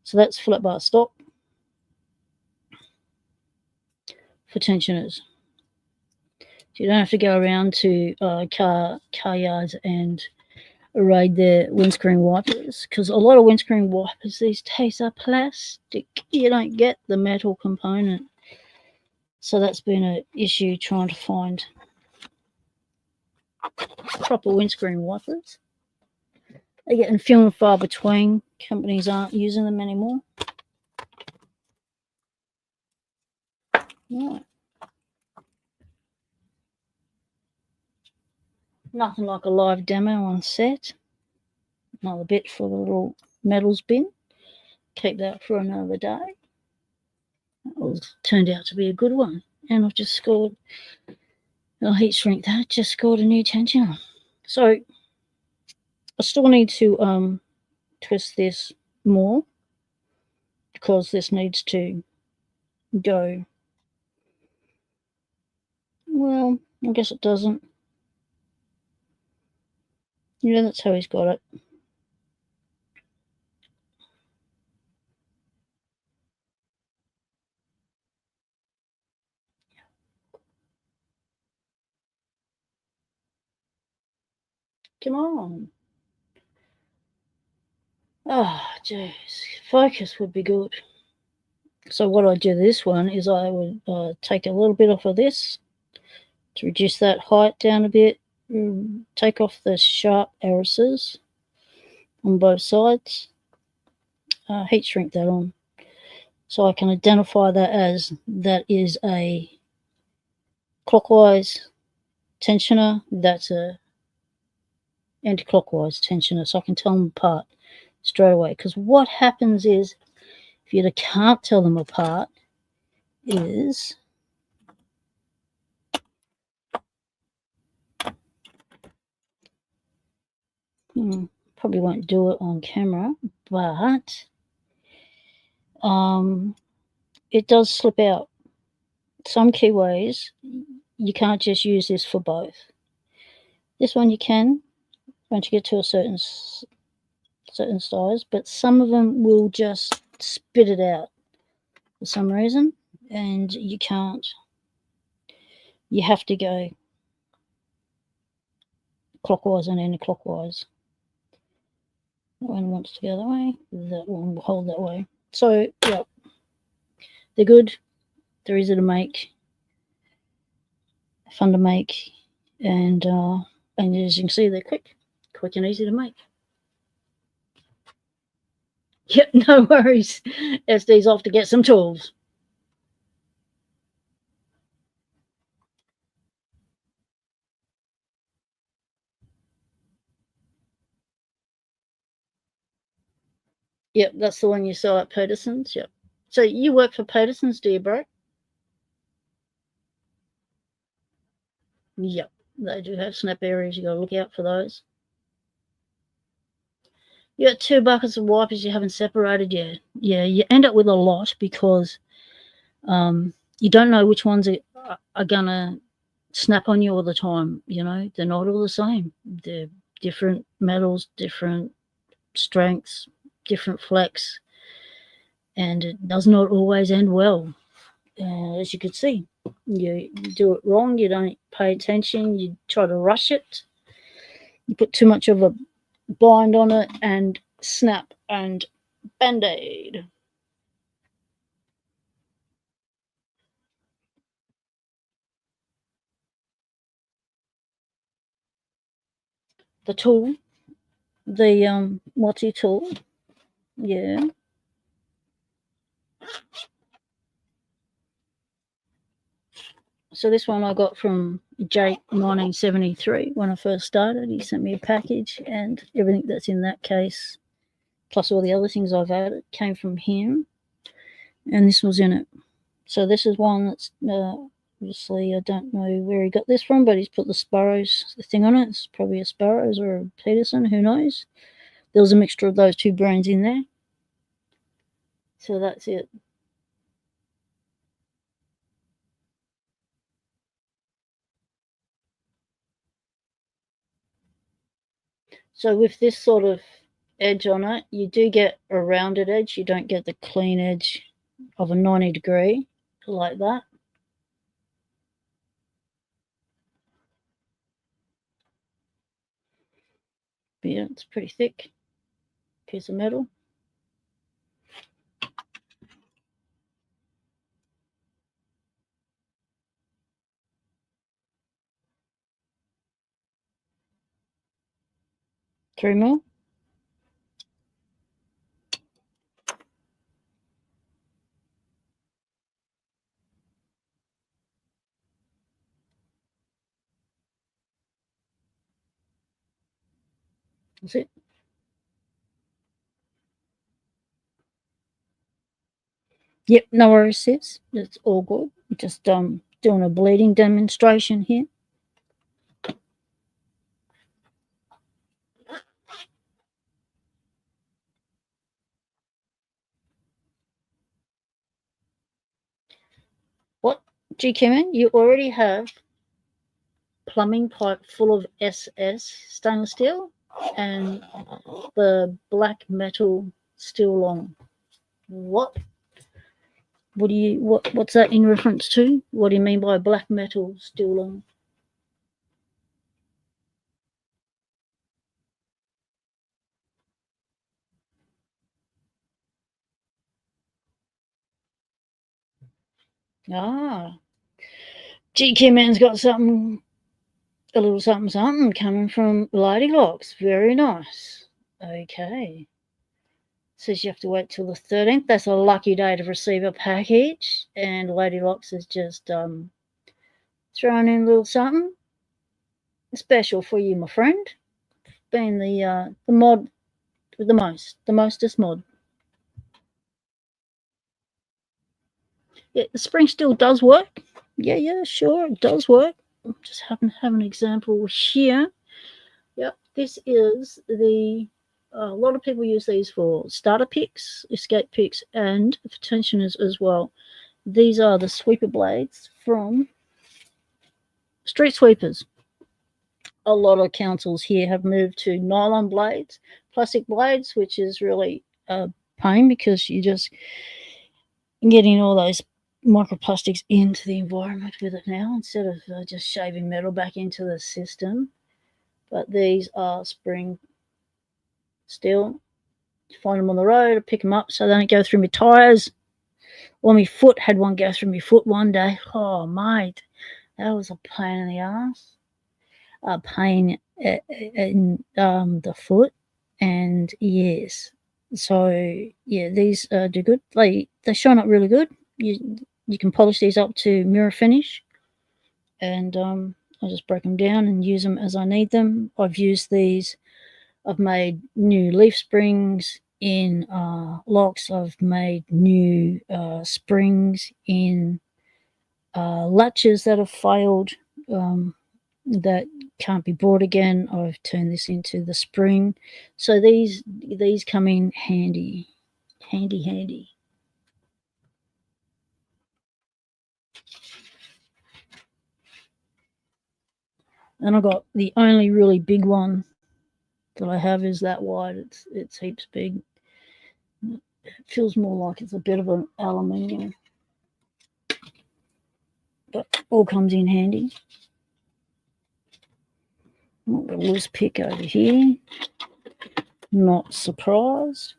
So that's flat bar stock for tensioners. So you don't have to go around to car yards and raid their windscreen wipers, because a lot of windscreen wipers these days are plastic. You don't get the metal component. So that's been an issue trying to find proper windscreen wipers. They're getting few and far between. Companies aren't using them anymore. Right. Nothing like a live demo on set. Another bit for the little metals bin. Keep that for another day. That turned out to be a good one. And I've just scored, I'll heat shrink that, just scored a new tensioner. So I still need to twist this more, because this needs to go. Well, I guess it doesn't. Yeah, that's how he's got it. Come on. Oh, jeez. Focus would be good. So what I do this one is I would take a little bit off of this to reduce that height down a bit, take off the sharp irises on both sides, heat shrink that on, so I can identify that as that is a clockwise tensioner, that's a anti-clockwise tensioner, so I can tell them apart straight away. Because what happens is, if you can't tell them apart, is probably won't do it on camera, but it does slip out. Some keyways, you can't just use this for both. This one you can once you get to a certain size, but some of them will just spit it out for some reason, and you can't. You have to go clockwise and anti-clockwise. That one wants to go that way. That one will hold that way. So, yeah, they're good. They're easy to make, fun to make, and as you can see, they're quick and easy to make. Yep, no worries. SD's off to get some tools. Yep, that's the one you saw at Peterson's. Yep. So you work for Peterson's, do you, bro? Yep, they do have snap areas. You got to look out for those. You got 2 buckets of wipers you haven't separated yet. Yeah, you end up with a lot because you don't know which ones are gonna snap on you all the time. You know, they're not all the same. They're different metals, different strengths, different flex, and it does not always end well. As you can see, you do it wrong, you don't pay attention, you try to rush it, you put too much of a bind on it, and snap and band-aid. The tool, the multi-tool, yeah. So this one I got from Jake 1973 when I first started. He sent me a package, and everything that's in that case, plus all the other things I've added, came from him. And this was in it. So this is one that's obviously I don't know where he got this from, but he's put the Sparrows thing on it. It's probably a Sparrows or a Peterson, who knows. There was a mixture of those two brands in there. So that's it. So with this sort of edge on it, you do get a rounded edge. You don't get the clean edge of a 90-degree like that. But yeah, it's pretty thick piece of metal. Three more. That's it. Yep, no worries, sis. It's all good. Just doing a bleeding demonstration here. What, GK man? You already have plumbing pipe full of SS stainless steel and the black metal steel long. What? What's that in reference to? What do you mean by black metal steel long? Ah, GK man's got something, a little something something coming from Lady Locks. Very nice. Okay. Says you have to wait till the 13th. That's a lucky day to receive a package. And Lady Locks has just thrown in a little something special for you, my friend. Being the mod with the mostest mod. Yeah, the spring still does work. Yeah, sure, it does work. Just happen to have an example here. Yep, this is the. A lot of people use these for starter picks, escape picks, and for tensioners as well. These are the sweeper blades from Street Sweepers. a lot of councils here have moved to nylon blades, plastic blades, which is really a pain because you just getting all those microplastics into the environment with it now instead of just shaving metal back into the system. But these are spring steel. You find them on the road, I pick them up so they don't go through my tyres. Well, my foot had one go through my foot one day. Oh, mate, that was a pain in the ass. A pain in the foot. And yes, so yeah, these do good. They shine up really good. You can polish these up to mirror finish, and I just break them down and use them as I need them. I've used these. I've made new leaf springs in locks. I've made new springs in latches that have failed, that can't be bought again. I've turned this into the spring. So these come in handy. Handy. And I've got the only really big one that I have is that wide. It's heaps big. It feels more like it's a bit of an aluminium, but all comes in handy. Got a loose pick over here. Not surprised.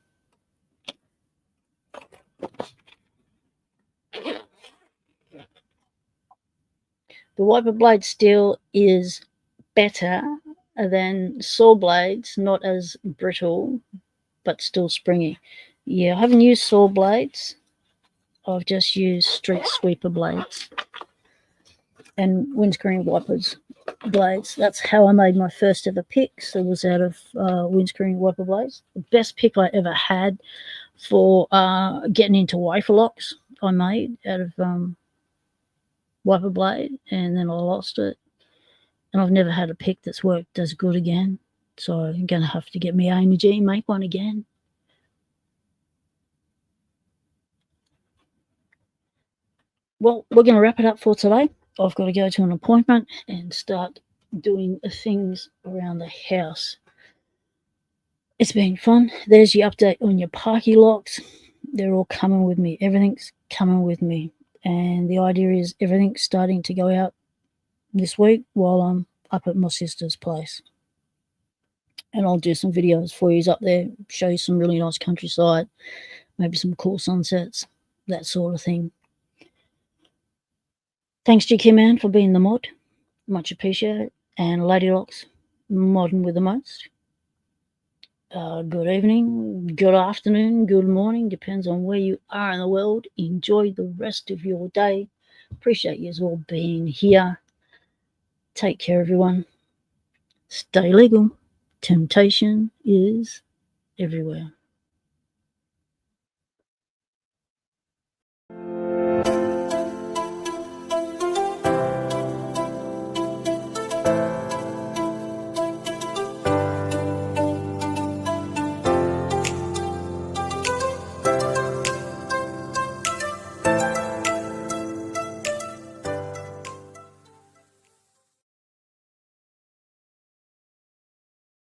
The wiper blade steel is better than saw blades, not as brittle, but still springy. Yeah, I haven't used saw blades. I've just used street sweeper blades and windscreen wipers blades. That's how I made my first ever picks. It was out of windscreen wiper blades. The best pick I ever had for getting into wafer locks I made out of wiper blade, and then I lost it. And I've never had a pick that's worked as good again. So I'm going to have to get me AMG and make one again. Well, we're going to wrap it up for today. I've got to go to an appointment and start doing things around the house. It's been fun. There's your update on your Parky locks. They're all coming with me. Everything's coming with me. And the idea is everything's starting to go out this week while I'm up at my sister's place. And I'll do some videos for you up there, show you some really nice countryside, maybe some cool sunsets, that sort of thing. Thanks, GK Man, for being the mod. Much appreciated. And Lady Locks, modding with the most. Good evening, good afternoon, good morning, depends on where you are in the world. Enjoy the rest of your day. Appreciate you all being here. Take care, everyone. Stay legal. Temptation is everywhere.